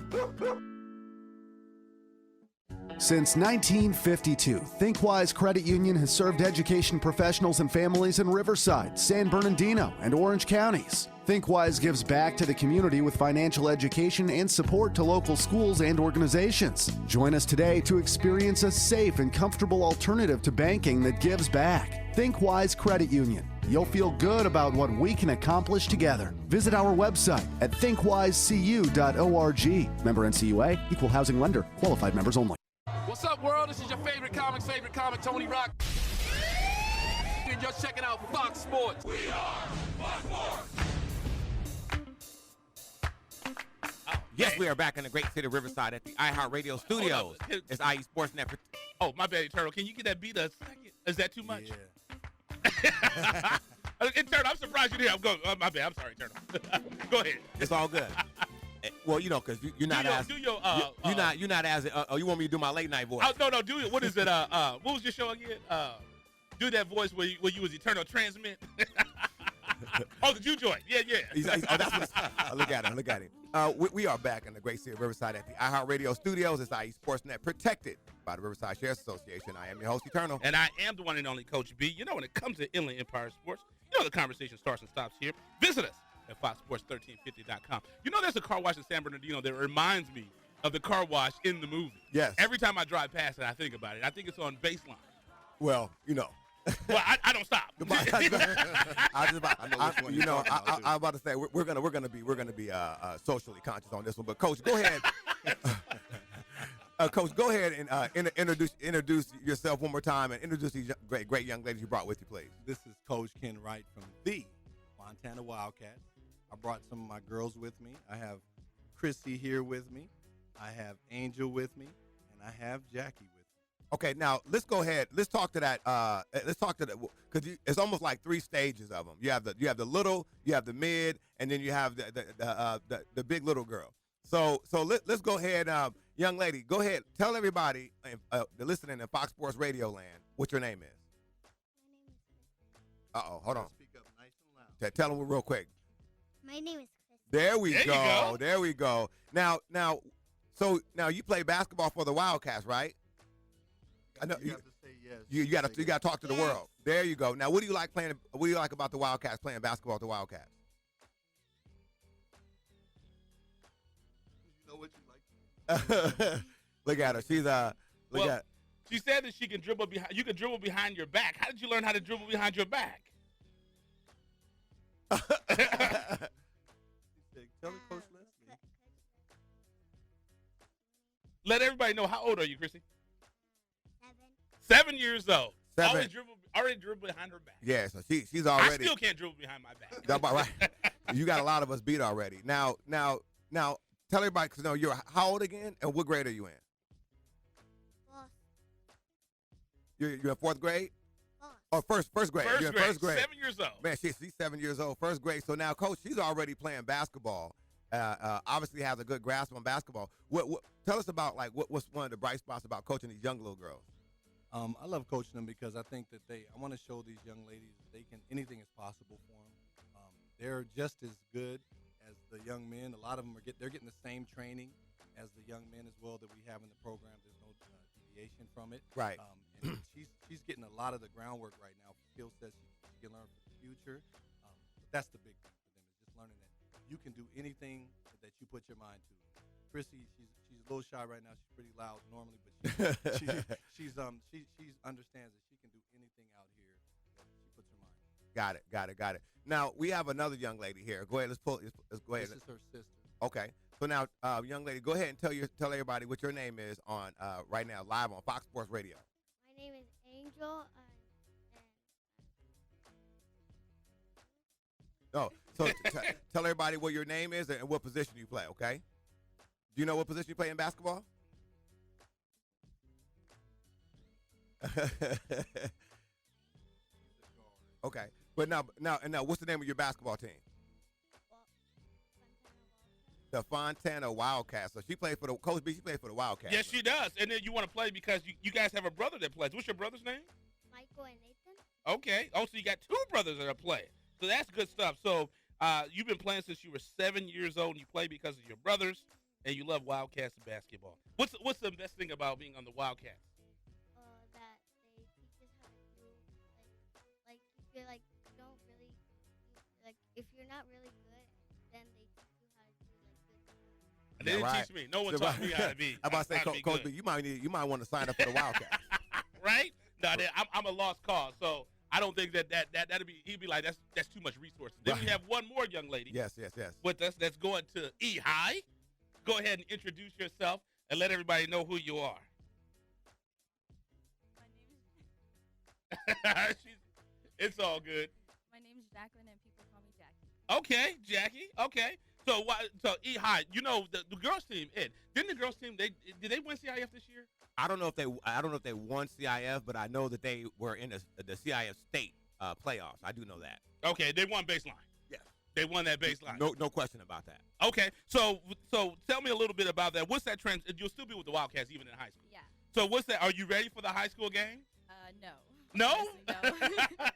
Since 1952, ThinkWise Credit Union has served education professionals and families in Riverside, San Bernardino, and Orange counties. ThinkWise gives back to the community with financial education and support to local schools and organizations. Join us today to experience a safe and comfortable alternative to banking that gives back. ThinkWise Credit Union. You'll feel good about what we can accomplish together. Visit our website at thinkwisecu.org. Member NCUA, Equal Housing Lender, qualified members only. What's up, world? This is your favorite comic, Tony Rock. And you're checking out Fox Sports. We are Fox Sports. Yes, we are back in the great city of Riverside at the iHeartRadio studios. It's IE Sportsnet. Oh, my bad, Turtle. Can you get that beat a second? Is that too much? Yeah. Turtle, I'm surprised you're here. I'm going. My bad. I'm sorry, Turtle. Go ahead. It's all good. Well, you know, because you're not as you're not as. You want me to do my late night voice? No. Do it. What is it? What was your show again? Do that voice where you was Eternal Transmit. Oh, the Jew joint. Yeah. That's what look at him. We are back in the great city of Riverside at the iHeartRadio studios. It's IE Sportsnet, protected by the Riverside Shares Association. I am your host, Eternal. And I am the one and only Coach B. You know, when it comes to Inland Empire Sports, you know the conversation starts and stops here. Visit us at foxsports1350.com. You know, there's a car wash in San Bernardino that reminds me of the car wash in the movie. Yes. Every time I drive past it, I think about it. I think it's on Baseline. Well, you know. Well, I don't stop. I was about to say we're gonna be socially conscious on this one. But Coach, go ahead. Coach, go ahead and introduce yourself one more time and introduce these great young ladies you brought with you, please. This is Coach Ken Wright from the Montana Wildcats. I brought some of my girls with me. I have Chrissy here with me. I have Angel with me, and I have Jackie with me. Okay, now let's go ahead. Let's talk to that. Because it's almost like 3 stages of them. You have the little, you have the mid, and then you have the big little girl. So let's go ahead, young lady. Go ahead, tell everybody listening in Fox Sports Radio Land what your name is. Hold on. Speak up nice and loud. Tell them real quick. My name is Chris. There we go. There we go. Now you play basketball for the Wildcats, right? I know you have to say yes. You got to talk to the world. There you go. Now, what do you like playing? What do you like about the Wildcats playing basketball with the Wildcats? You know what you like. Look at her. She's She said that she can dribble behind. You can dribble behind your back. How did you learn how to dribble behind your back? Tell the Coach Leslie. Let everybody know, how old are you, Chrissy? 7 years old. 7. Already dribble behind her back. Yeah, so she's already. I still can't dribble behind my back. That's about right. You got a lot of us beat already. Now, tell everybody, because you're how old again, and what grade are you in? You're in 4th grade? Oh, first grade. You're in first grade. 7 years old. Man, she's 7 years old, 1st grade. So now, Coach, she's already playing basketball. Obviously has a good grasp on basketball. Tell us about what's one of the bright spots about coaching these young little girls. I love coaching them because I think that I want to show these young ladies that anything is possible for them. They're just as good as the young men. A lot of them they're getting the same training as the young men as well that we have in the program. There's no deviation from it. Right. And she's getting a lot of the groundwork right now, skill sets she can learn for the future. But that's the big thing for them, is just learning that you can do anything that you put your mind to. Chrissy, she's a little shy right now. She's pretty loud normally, but she understands that she can do anything out here that she puts her mind to. Got it. Now we have another young lady here. Go ahead. Let's go ahead. This is her sister. Okay. So now, young lady, go ahead and tell everybody what your name is on right now, live on Fox Sports Radio. My name is Angel. So tell everybody what your name is and what position you play. Okay. Do you know what position you play in basketball? Okay. But now, what's the name of your basketball team? The Fontana Wildcats. So she played for the Coach B. She played for the Wildcats. Yes, she does. And then you want to play because you guys have a brother that plays. What's your brother's name? Michael and Nathan. Okay. Oh, so you got 2 brothers that are playing. So that's good stuff. So you've been playing since you were 7 years old, and you play because of your brothers, and you love Wildcats and basketball. What's the best thing about being on the Wildcats? That they teach us how to do you feel like you don't really if you're not really good, then they teach you how to do good things. They didn't teach me. No one taught me how to be. I'm about to say, Coach B, you might want to sign up for the Wildcats. Right? No, I'm a lost cause. So I don't think that'd be. He'd be like, that's too much resources. Then we have one more young lady. Yes. With us that's going to E High. Go ahead and introduce yourself and let everybody know who you are. My name is. It's all good. My name is Jacqueline, and people call me Jackie. Okay, Jackie. Okay. So E High, the girls team. Didn't the girls team did they win CIF this year? I don't know if they won CIF, but I know that they were in the CIF state playoffs. I do know that. Okay, they won baseline. Yes. They won that baseline. No question about that. Okay, so tell me a little bit about that. What's that trend? You'll still be with the Wildcats even in high school. Yeah. So what's that? Are you ready for the high school game? No. No? Honestly, no.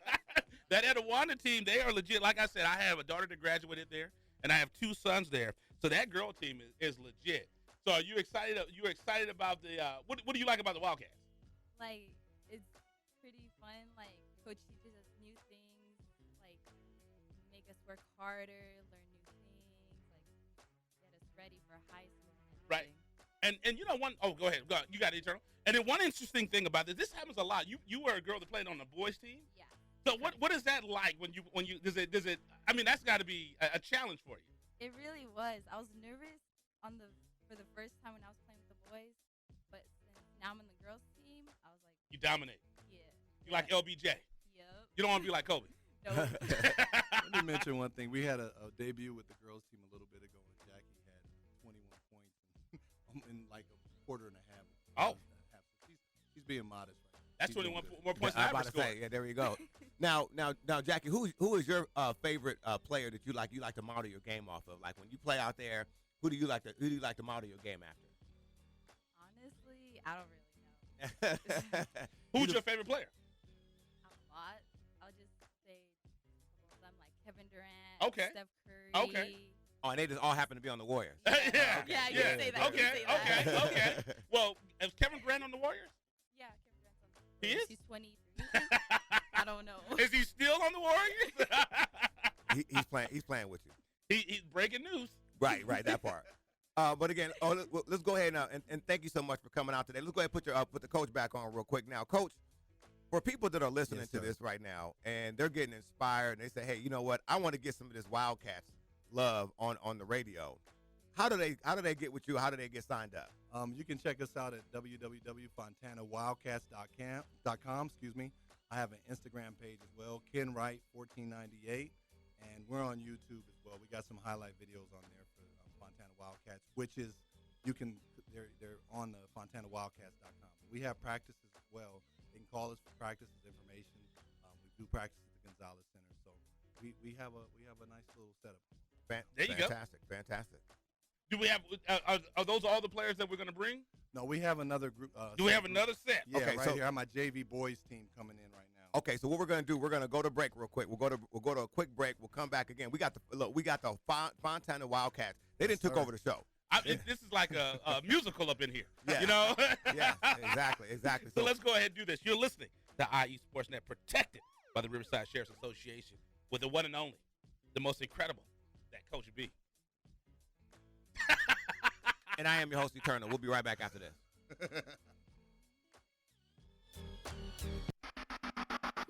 That Etiwanda team, they are legit. Like I said, I have a daughter that graduated there, and I have 2 sons there. So that girl team is legit. So are you excited? You're excited about the what do you like about the Wildcats? Like, it's pretty fun. Like, coach teaches us new things, like make us work harder, learn new things, like get us ready for high school. Right. And you know go ahead. You got it, Eternal. And then one interesting thing about this happens a lot. You were a girl that played on the boys team. Yeah. So what is that like when you does it I mean that's got to be a challenge for you. It really was. I was nervous for the first time when I was playing with the boys, but since now I'm in the girls team, I was like, you dominate. Yeah. You like LBJ. Yep. You don't want to be like Kobe. No. Let me mention one thing. We had a debut with the girls team a little bit ago, and Jackie had 21 points in like a quarter and a half. Oh. She's being modest right now. That's 21 more points I'm than about average to score. say, yeah, there you go. Now, Jackie, who is your favorite player that you like to model your game off of? Like when you play out there, who do you like to model your game after? Honestly, I don't really know. Who's your favorite player? A lot. I'll just say a couple of them, like Kevin Durant, Okay. Steph Curry. Okay. Oh, and they just all happen to be on the Warriors. Yeah. Yeah, you can say that. Okay. You can say that. Okay. Well, is Kevin Durant on the Warriors? Yeah, Kevin Durant's on the He Warriors. is? He's 23. I don't know. Is he still on the Warriors? He's playing with you. He's breaking news. Right, that part. But again, let's go ahead now, and thank you so much for coming out today. Let's go ahead and put the coach back on real quick now. Coach, for people that are listening to this right now, and they're getting inspired, and they say, hey, you know what? I want to get some of this Wildcats love on the radio. How do they get with you? How do they get signed up? You can check us out at www.fontanawildcats.com. I have an Instagram page as well, Ken Wright 1498, and we're on YouTube as well. We got some highlight videos on there for Fontana Wildcats, which is they're on the fontanawildcats.com. We have practices as well. They can call us for practices information. We do practice at the Gonzalez Center, so we have a nice little setup. There you go. Fantastic. Do we have? Are those all the players that we're going to bring? No, we have another group. Do we have another set? Yeah, okay, right here. I have my JV boys team coming in right now. Okay, so what we're gonna do? We're gonna go to break real quick. We'll go to a quick break. We'll come back again. We got the Fontana Wildcats. They didn't took over the show. This is like a musical up in here. Yeah. You know? Yeah, exactly. So let's go ahead and do this. You're listening to IE Sportsnet, protected by the Riverside Sheriff's Association, with the one and only, the most incredible, that Coach B. And I am your host, Eternal. We'll be right back after this.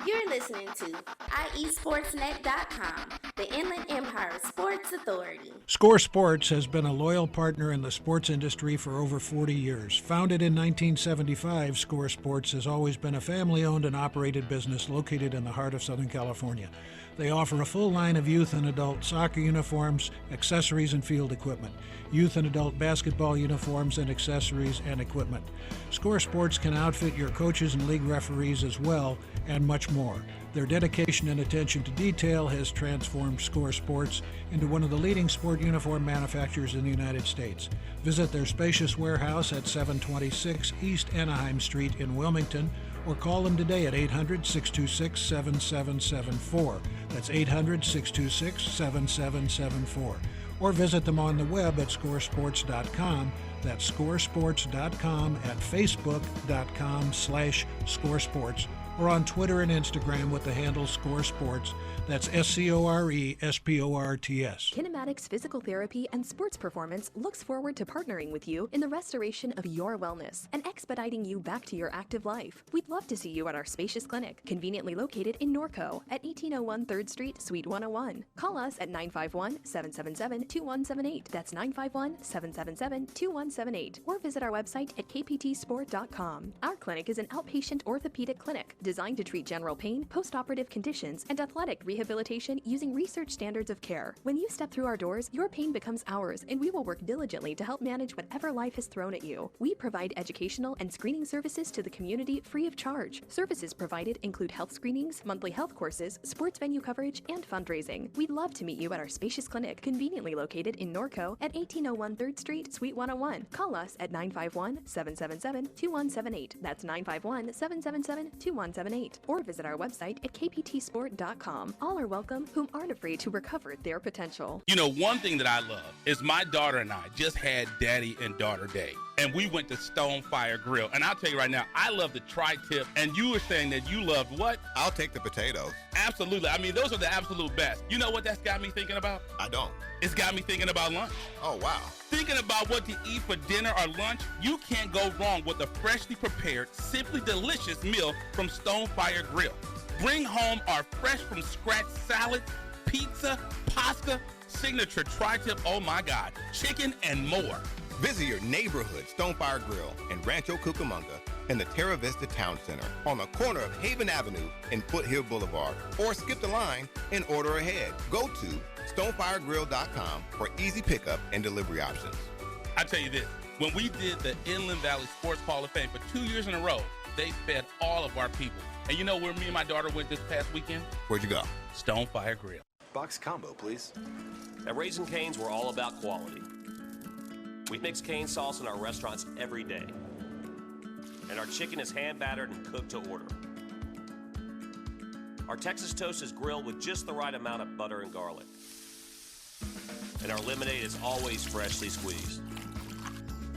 You're listening to IESportsNet.com, the Inland Empire Sports Authority. Score Sports has been a loyal partner in the sports industry for over 40 years. Founded in 1975, Score Sports has always been a family-owned and operated business located in the heart of Southern California. They offer a full line of youth and adult soccer uniforms, accessories, and field equipment, youth and adult basketball uniforms and accessories and equipment. Score Sports can outfit your coaches and league referees as well, and much more. Their dedication and attention to detail has transformed Score Sports into one of the leading sport uniform manufacturers in the United States. Visit their spacious warehouse at 726 East Anaheim Street in Wilmington, or call them today at 800-626-7774. That's 800-626-7774. Or visit them on the web at scoresports.com. That's scoresports.com, at facebook.com/scoresports, or on Twitter and Instagram with the handle Score Sports. That's SCORESPORTS. Kinematics Physical Therapy and Sports Performance looks forward to partnering with you in the restoration of your wellness and expediting you back to your active life. We'd love to see you at our spacious clinic, conveniently located in Norco at 1801 3rd Street, Suite 101. Call us at 951-777-2178. That's 951-777-2178. Or visit our website at kptsport.com. Our clinic is an outpatient orthopedic clinic designed to treat general pain, post-operative conditions, and athletic rehabilitation using research standards of care. When you step through our doors, your pain becomes ours, and we will work diligently to help manage whatever life has thrown at you. We provide educational and screening services to the community free of charge. Services provided include health screenings, monthly health courses, sports venue coverage, and fundraising. We'd love to meet you at our spacious clinic, conveniently located in Norco at 1801 3rd Street, Suite 101. Call us at 951-777-2178. That's 951-777-2178. Or visit our website at kptsport.com. All are welcome whom aren't afraid to recover their potential. You know, one thing that I love is my daughter and I just had Daddy and Daughter Day. And we went to Stonefire Grill. And I'll tell you right now, I love the tri-tip. And you were saying that you loved what? I'll take the potatoes. Absolutely. I mean, those are the absolute best. You know what that's got me thinking about? I don't. It's got me thinking about lunch. Oh, wow. Thinking about what to eat for dinner or lunch, you can't go wrong with a freshly prepared, simply delicious meal from Stonefire Grill. Bring home our fresh from scratch salad, pizza, pasta, signature tri-tip, oh my God, chicken and more. Visit your neighborhood Stonefire Grill in Rancho Cucamonga in the Terra Vista Town Center on the corner of Haven Avenue and Foothill Boulevard, or skip the line and order ahead. Go to stonefiregrill.com for easy pickup and delivery options. I tell you this, when we did the Inland Valley Sports Hall of Fame for 2 years in a row, they fed all of our people. And you know where me and my daughter went this past weekend? Where'd you go? Stonefire Grill. Box combo, please. At Raising Cane's, we're all about quality. We mix cane sauce in our restaurants every day. And our chicken is hand battered and cooked to order. Our Texas toast is grilled with just the right amount of butter and garlic. And our lemonade is always freshly squeezed.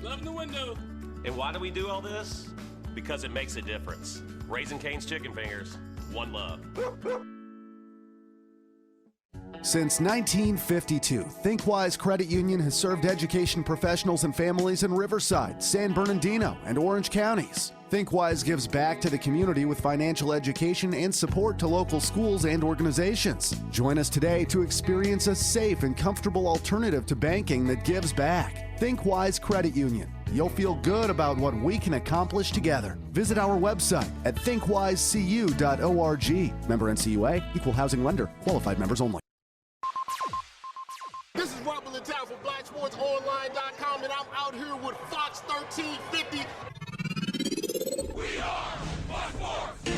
Love the window. And why do we do all this? Because it makes a difference. Raising Cane's Chicken Fingers, one love. Since 1952, ThinkWise Credit Union has served education professionals and families in Riverside, San Bernardino, and Orange counties. ThinkWise gives back to the community with financial education and support to local schools and organizations. Join us today to experience a safe and comfortable alternative to banking that gives back. ThinkWise Credit Union. You'll feel good about what we can accomplish together. Visit our website at thinkwisecu.org. Member NCUA, equal housing lender, qualified members only. This is Rumble in Town for BlackSportsOnline.com, and I'm out here with Fox 1350. We are Fox Sports.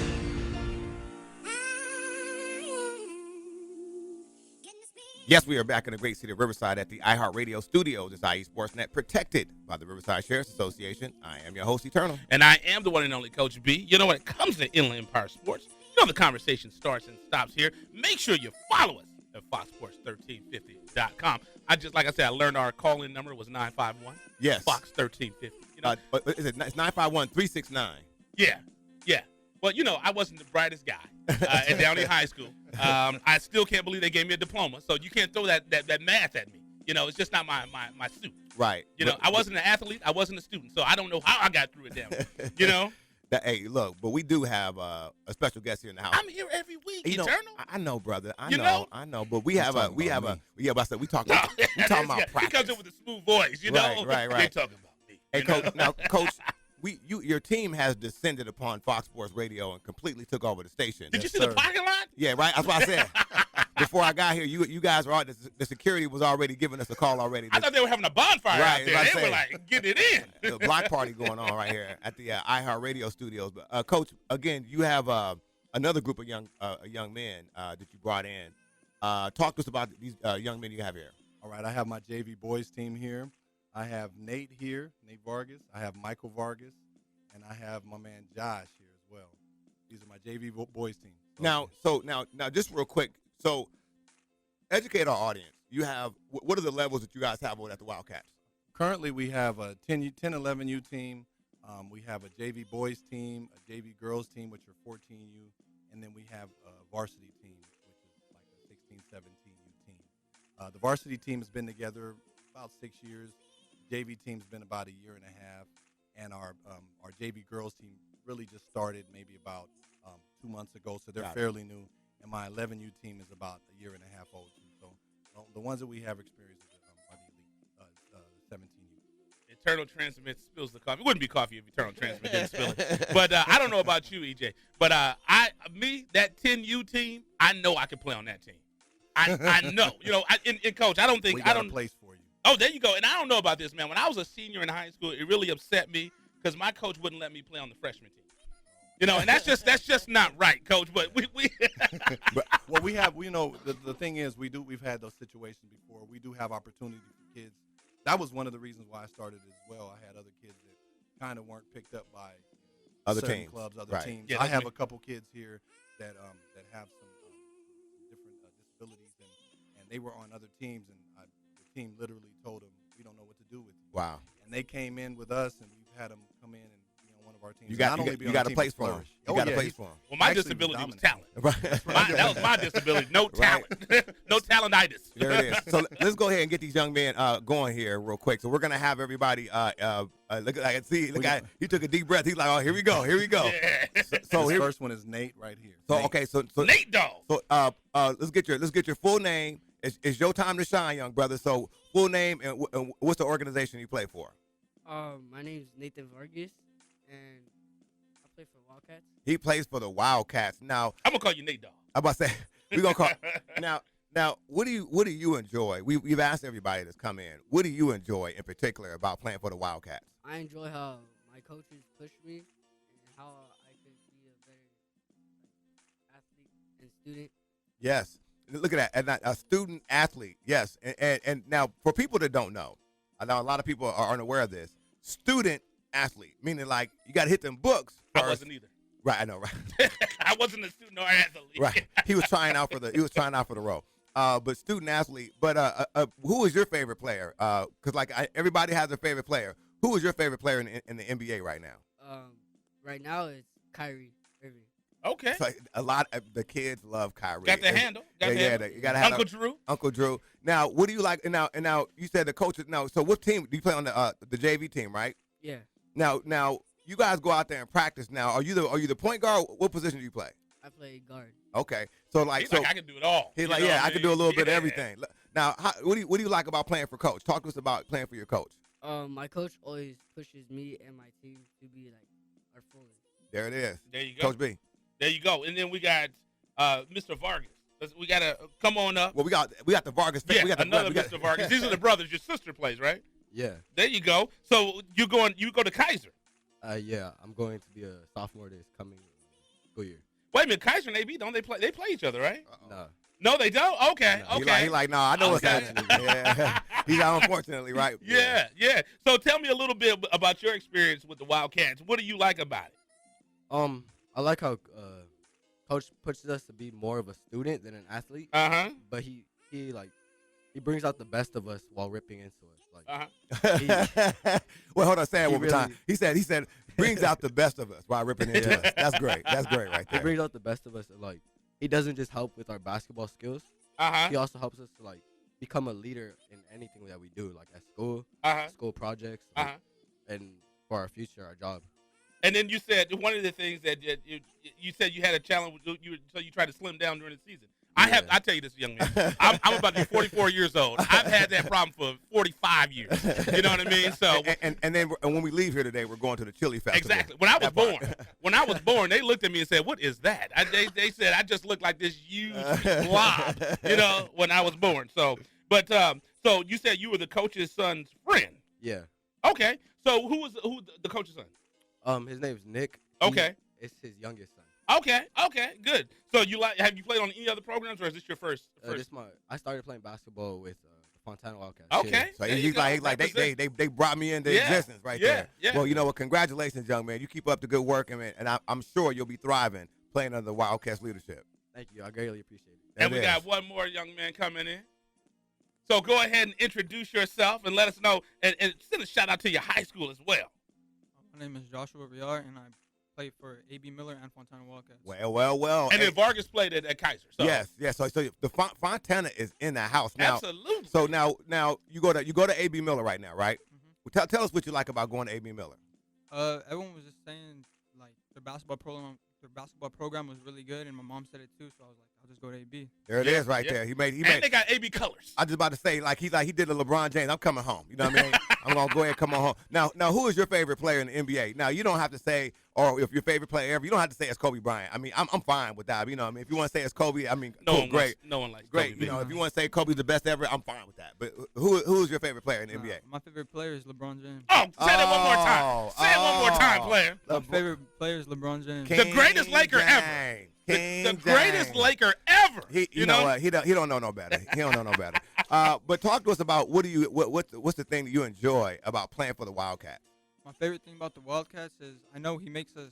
Yes, we are back in the great city of Riverside at the iHeartRadio studios. It's IE Sportsnet, protected by the Riverside Sheriff's Association. I am your host, Eternal. And I am the one and only Coach B. You know, when it comes to Inland Empire Sports, you know the conversation starts and stops here. Make sure you follow us at FoxSports1350.com. Like I said, I learned our call-in number was 951. Yes. Fox 1350. You know? It's 951-369. Yeah. Well, you know, I wasn't the brightest guy at Downey High School. I still can't believe they gave me a diploma, so you can't throw that math at me. You know, it's just not my suit. Right. You know, I wasn't an athlete. I wasn't a student, so I don't know how I got through it down. You know? Hey, look, but we do have a special guest here in the house. I'm here every week, you know, Eternal. I know, brother. I know. But we talking talking about practice. He comes in with a smooth voice, you know? Right. They talking about me. Hey, Coach, now, Coach, your team has descended upon Fox Sports Radio and completely took over the station. Did you see the parking lot? Yeah, right. That's what I said. Before I got here, you guys were the security was already giving us a call already. I thought they were having a bonfire out there. They were like, get it in. The block party going on right here at the iHeartRadio studios. But Coach, again, you have another group of young men that you brought in. Talk to us about these young men you have here. All right, I have my JV boys team here. I have Nate here, Nate Vargas. I have Michael Vargas, and I have my man Josh here as well. These are my JV boys team. Now, just real quick. So, educate our audience. You have what are the levels that you guys have over at the Wildcats? Currently, we have a 10-11U team. We have a JV boys team, a JV girls team, which are 14U, and then we have a varsity team, which is like a 16-17U team. The varsity team has been together about 6 years. JV team's been about a year and a half, and our JV girls team really just started maybe about 2 months ago, so they're fairly new. And my 11U team is about a year and a half old too. So the ones that we have experience with are the elite 17U. Eternal Transmit spills the coffee. It wouldn't be coffee if Eternal Transmit didn't spill it. But I don't know about you, EJ. But that 10U team, I know I can play on that team. I know. You know, and Coach, I don't think we got a place for you. Oh, there you go. And I don't know about this, man. When I was a senior in high school, it really upset me because my coach wouldn't let me play on the freshman team. You know, and that's just not right, Coach. But we well, we have, you know, the thing is, we've had those situations before. We do have opportunity for kids. That was one of the reasons why I started as well. I had other kids that kind of weren't picked up by other certain teams, clubs, other right. teams. Yeah, I have a couple kids here that have some different disabilities, and they were on other teams, and the team literally told them, we don't know what to do with you. Wow. And they came in with us, and we've had them come in and be on one of our teams. You got a place for them. You got a place for them. Well, my disability was talent. That was my disability. No talent. No talentitis. There it is. So let's go ahead and get these young men going here real quick. So we're gonna have everybody. Look at he took a deep breath. He's like, oh, here we go. Yeah. So this first one is Nate right here. So Nate. okay, so Nate Dog. So let's get your full name. It's your time to shine, young brother. So full name and what's the organization you play for? My name's Nathan Vargas, and I play for Wildcats. He plays for the Wildcats. Now I'm gonna call you Nate Dog. I'm about to say we're gonna call now. What do you enjoy? We've asked everybody that's come in. What do you enjoy in particular about playing for the Wildcats? I enjoy how my coaches push me and how I could be a better athlete and student. Yes. Look at that. And a student athlete. Yes. And now for people that don't know, I know a lot of people are unaware of this. Student athlete, meaning like you got to hit them books first. I wasn't either. Right, I know, right. I wasn't a student or athlete. Right. He was trying out for the role. But student athlete. But who is your favorite player? Because everybody has a favorite player. Who is your favorite player in the NBA right now? Right now it's Kyrie Irving. Okay. So a lot of the kids love Kyrie. Got the handle. You got to have Uncle Drew. Uncle Drew. Now, what do you like? And now you said the coaches. Now, so what team do you play on the JV team, right? Yeah. Now you guys go out there and practice. Now, are you the point guard? What position do you play? I play guard. Okay. So I can do it all. He's like, I can do a little bit of everything. Now, what do you like about playing for coach? Talk to us about playing for your coach. My coach always pushes me and my team to be like our fullest. There it is. There you go. Coach B. There you go. And then we got Mr. Vargas. We got to come on up. Well, we got the Vargas. Yeah, we got Mr. Vargas. These are the brothers. Your sister plays, right? Yeah. There you go. So you go to Kaiser. Yeah, I'm going to be a sophomore this coming school year. Wait a minute, Kaiser and AB, don't they play? They play each other, right? No. No, they don't? Okay, No. okay. He like, no, I know what's happening. Yeah. He's unfortunately, right? Yeah. So tell me a little bit about your experience with the Wildcats. What do you like about it? I like how coach pushes us to be more of a student than an athlete. But he brings out the best of us while ripping into us. Well, hold on, say it one more time. He said brings out the best of us while ripping into us. That's great. That's great right there. He brings out the best of us, and he doesn't just help with our basketball skills. He also helps us to become a leader in anything that we do, like at school, school projects, and for our future, our job. And then you said one of the things that you said you had a challenge, so you tried to slim down during the season. Yeah. I tell you this, young man. I'm about to be 44 years old. I've had that problem for 45 years. You know what I mean? So and then when we leave here today, we're going to the Chili Festival. Exactly. When I was born, they looked at me and said, "What is that?" They said I just looked like this huge blob. You know, when I was born. So you said you were the coach's son's friend. Yeah. Okay. So who the coach's son? His name's Nick. Okay. It's his youngest son. Okay, good. So have you played on any other programs, or is this your first? I started playing basketball with the Fontana Wildcats. Okay. So he's like they brought me into existence there. Yeah. Well, you know what? Congratulations, young man. You keep up the good work, and I'm sure you'll be thriving playing under the Wildcats leadership. Thank you. I greatly appreciate it. And we got one more young man coming in. So go ahead and introduce yourself and let us know, and send a shout out to your high school as well. My name is Joshua Riar, and I play for A.B. Miller and Fontana Wildcats. Well. And then Vargas played at Kaiser. So. Yes. So the Fontana is in the house now. Absolutely. So now you go to A.B. Miller right now, right? Well, tell us what you like about going to A.B. Miller. Everyone was just saying their basketball program was really good, and my mom said it too. So I was like, I'll just go to A.B. There it is, right there. He made. And they got A.B. colors. I was just about to say he did a LeBron James. I'm coming home. You know what I mean? I'm gonna go ahead and come on home. Now, who is your favorite player in the NBA? Now, you don't have to say, or if your favorite player ever, you don't have to say it's Kobe Bryant. I mean, I'm fine with that. You know, I mean, if you want to say it's Kobe, I mean, No cool, one great, no one likes great. Kobe. You know, if you want to say Kobe's the best ever, I'm fine with that. But who's your favorite player in the NBA? My favorite player is LeBron James. Oh, say that one more time. Say it one more time, player. My favorite player is LeBron James. The greatest Laker ever. The greatest Laker ever. You know what? He don't know no better. He don't know no better. But talk to us about what's the thing that you enjoy about playing for the Wildcats? My favorite thing about the Wildcats is I know he makes us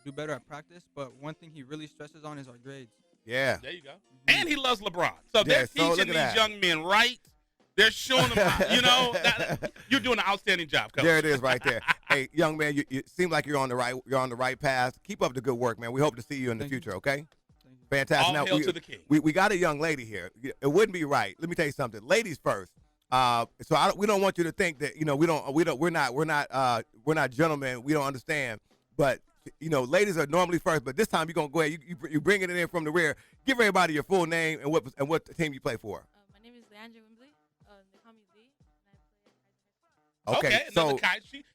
do better at practice, but one thing he really stresses on is our grades. Yeah. There you go. And he loves LeBron. So they're teaching these young men right. They're showing them how, you know, you're doing an outstanding job, Coach. There it is right there. Hey, young man, you seem like you're on the right path. Keep up the good work, man. We hope to see you in the future, okay? Fantastic. All hail to the king. We got a young lady here. It wouldn't be right. Let me tell you something. Ladies first. We don't want you to think that, you know, we're not gentlemen. We don't understand. But, you know, ladies are normally first, but this time you're going to go ahead. You bringing it in from the rear. Give everybody your full name and what team you play for. My name is Leandra Wimbley. They call me Lee. Okay, so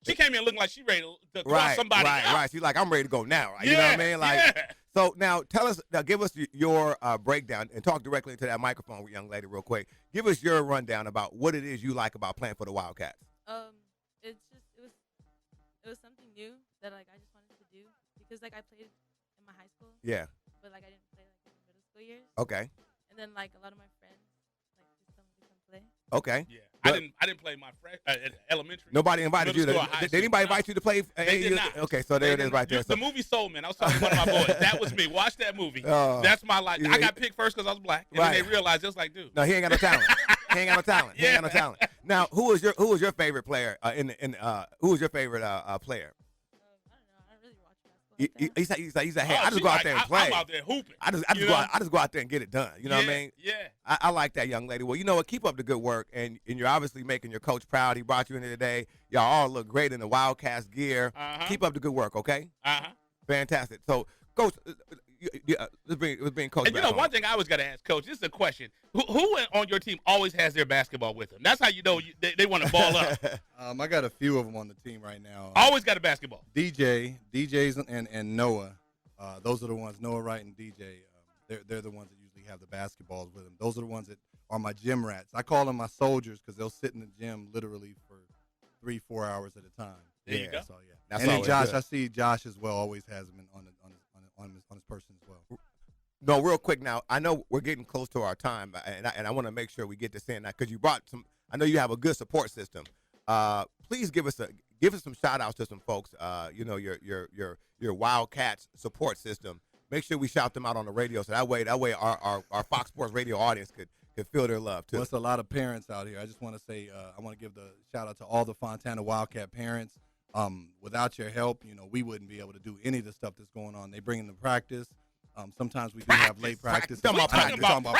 she came in looking like she ready to cross somebody out. Right. She's like, I'm ready to go now. Right? You know what I mean? Like, so now give us your breakdown and talk directly into that microphone, young lady, real quick. Give us your rundown about what it is you like about playing for the Wildcats. It was something new that I just wanted to do because I played in my high school. Yeah. But I didn't play in the middle school years. Okay. And then a lot of my friends just told me to come play. Okay. Yeah. I didn't play my elementary. Nobody invited you to. Did anybody invite you to play? They did not. Okay, so there it is right there. The movie Soul Man. I was talking to one of my boys. That was me. Watch that movie. That's my life. I got picked first because I was black, and then they realized just like, dude. No, he ain't got no talent. He ain't got no talent. He ain't got no talent. Now, who was your favorite player who was your favorite player? He said, hey, I just go out there and play. I'm out there hooping. I just go out there and get it done. You know what I mean? Yeah. I like that, young lady. Well, you know what? Keep up the good work, and you're obviously making your coach proud. He brought you in here today. Y'all all look great in the Wildcats gear. Keep up the good work, okay? Fantastic. So, Coach, let's bring Coach and back you know, on. one thing I always got to ask, Coach, this is a question. Who on your team always has their basketball with them? That's how you know they want to ball up. I got a few of them on the team right now. Always got a basketball. DJs and Noah. Those are the ones, Noah Wright and DJ. They're the ones that usually have the basketballs with them. Those are the ones that are my gym rats. I call them my soldiers because they'll sit in the gym literally for 3-4 hours at a time. There you go. So, yeah. That's and then Josh, good. I see Josh as well always has him on his person as well. No, real quick now. I know we're getting close to our time, and I want to make sure we get this in because you brought some. I know you have a good support system. Please give us some shout outs to some folks. You know your Wildcats support system. Make sure we shout them out on the radio so that way our Fox Sports Radio audience could feel their love too. Well, it's a lot of parents out here. I just want to say I want to give the shout out to all the Fontana Wildcat parents. Without your help, you know, we wouldn't be able to do any of the stuff that's going on. They bring in the practice. Sometimes we do have late practice. We are talking about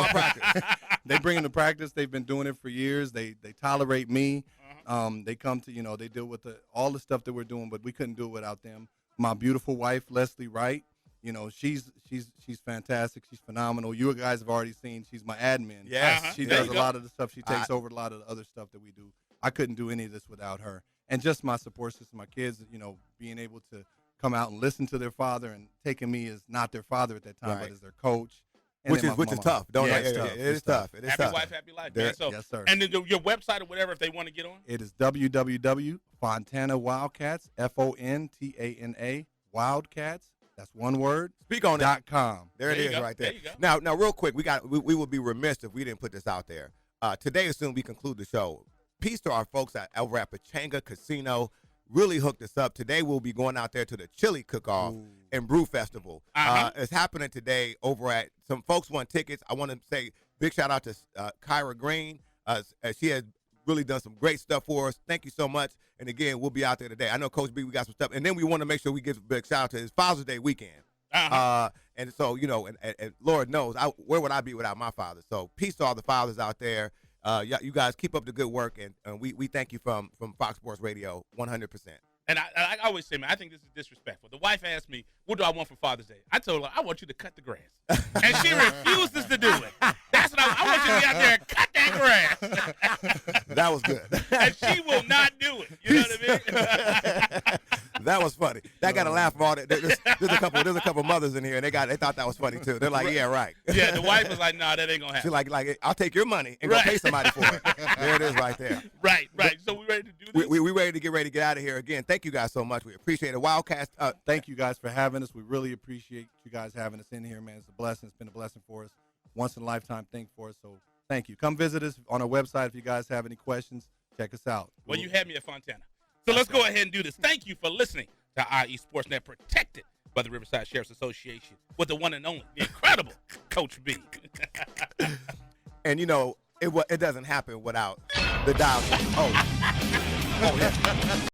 practice. They bring in the practice. They've been doing it for years. They tolerate me. They come to, they deal with all the stuff that we're doing, but we couldn't do it without them. My beautiful wife, Leslie Wright, she's fantastic. She's phenomenal. You guys have already seen she's my admin. Yes. She does a lot of the stuff. She takes over a lot of the other stuff that we do. I couldn't do any of this without her. And just my support system, my kids, being able to come out and listen to their father and taking me as not their father at that time, but as their coach. And Which is tough. Don't yeah, it? Tough. It is tough. It is happy tough. wife, happy life, man. So, yes, sir. And then your website or whatever if they want to get on? It is www.Fontana Wildcats, Fontana Wildcats. That's one word. Speak on it. .com. There it is right there. Now, real quick, we would be remiss if we didn't put this out there. Today, as soon as we conclude the show, peace to our folks over at Pechanga Casino. Really hooked us up. Today, we'll be going out there to the Chili Cook-Off and Brew Festival. It's happening today over at some folks won tickets. I want to say big shout out to Kyra Green. She has really done some great stuff for us. Thank you so much. And again, we'll be out there today. I know Coach B, we got some stuff. And then we want to make sure we give a big shout out to his Father's Day weekend. And so, and Lord knows, where would I be without my father? So peace to all the fathers out there. You guys keep up the good work, and we thank you from Fox Sports Radio 100%. And I always say, man, I think this is disrespectful. The wife asked me, what do I want for Father's Day? I told her, I want you to cut the grass. And she refuses to do it. That's what I want you to be out there and cut that grass. That was good. And she will not do it. You know what I mean? That was funny. That got a laugh from all that. There's a couple mothers in here, and they thought that was funny too. They're like, yeah, right. Yeah, the wife was like, nah, that ain't gonna happen. She's like, I'll take your money and go pay somebody for it. There it is, right there. Right. So we ready to do this? We ready to get out of here again. Thank you guys so much. We appreciate it. Wildcats. Thank you guys for having us. We really appreciate you guys having us in here, man. It's a blessing. It's been a blessing for us. Once in a lifetime thing for us. So thank you. Come visit us on our website if you guys have any questions. Check us out. Well, you had me at Fontana. So let's go ahead and do this. Thank you for listening to IE Sportsnet, protected by the Riverside Sheriff's Association with the one and only, the incredible Coach B. And you know, it doesn't happen without the dial. Oh, yeah.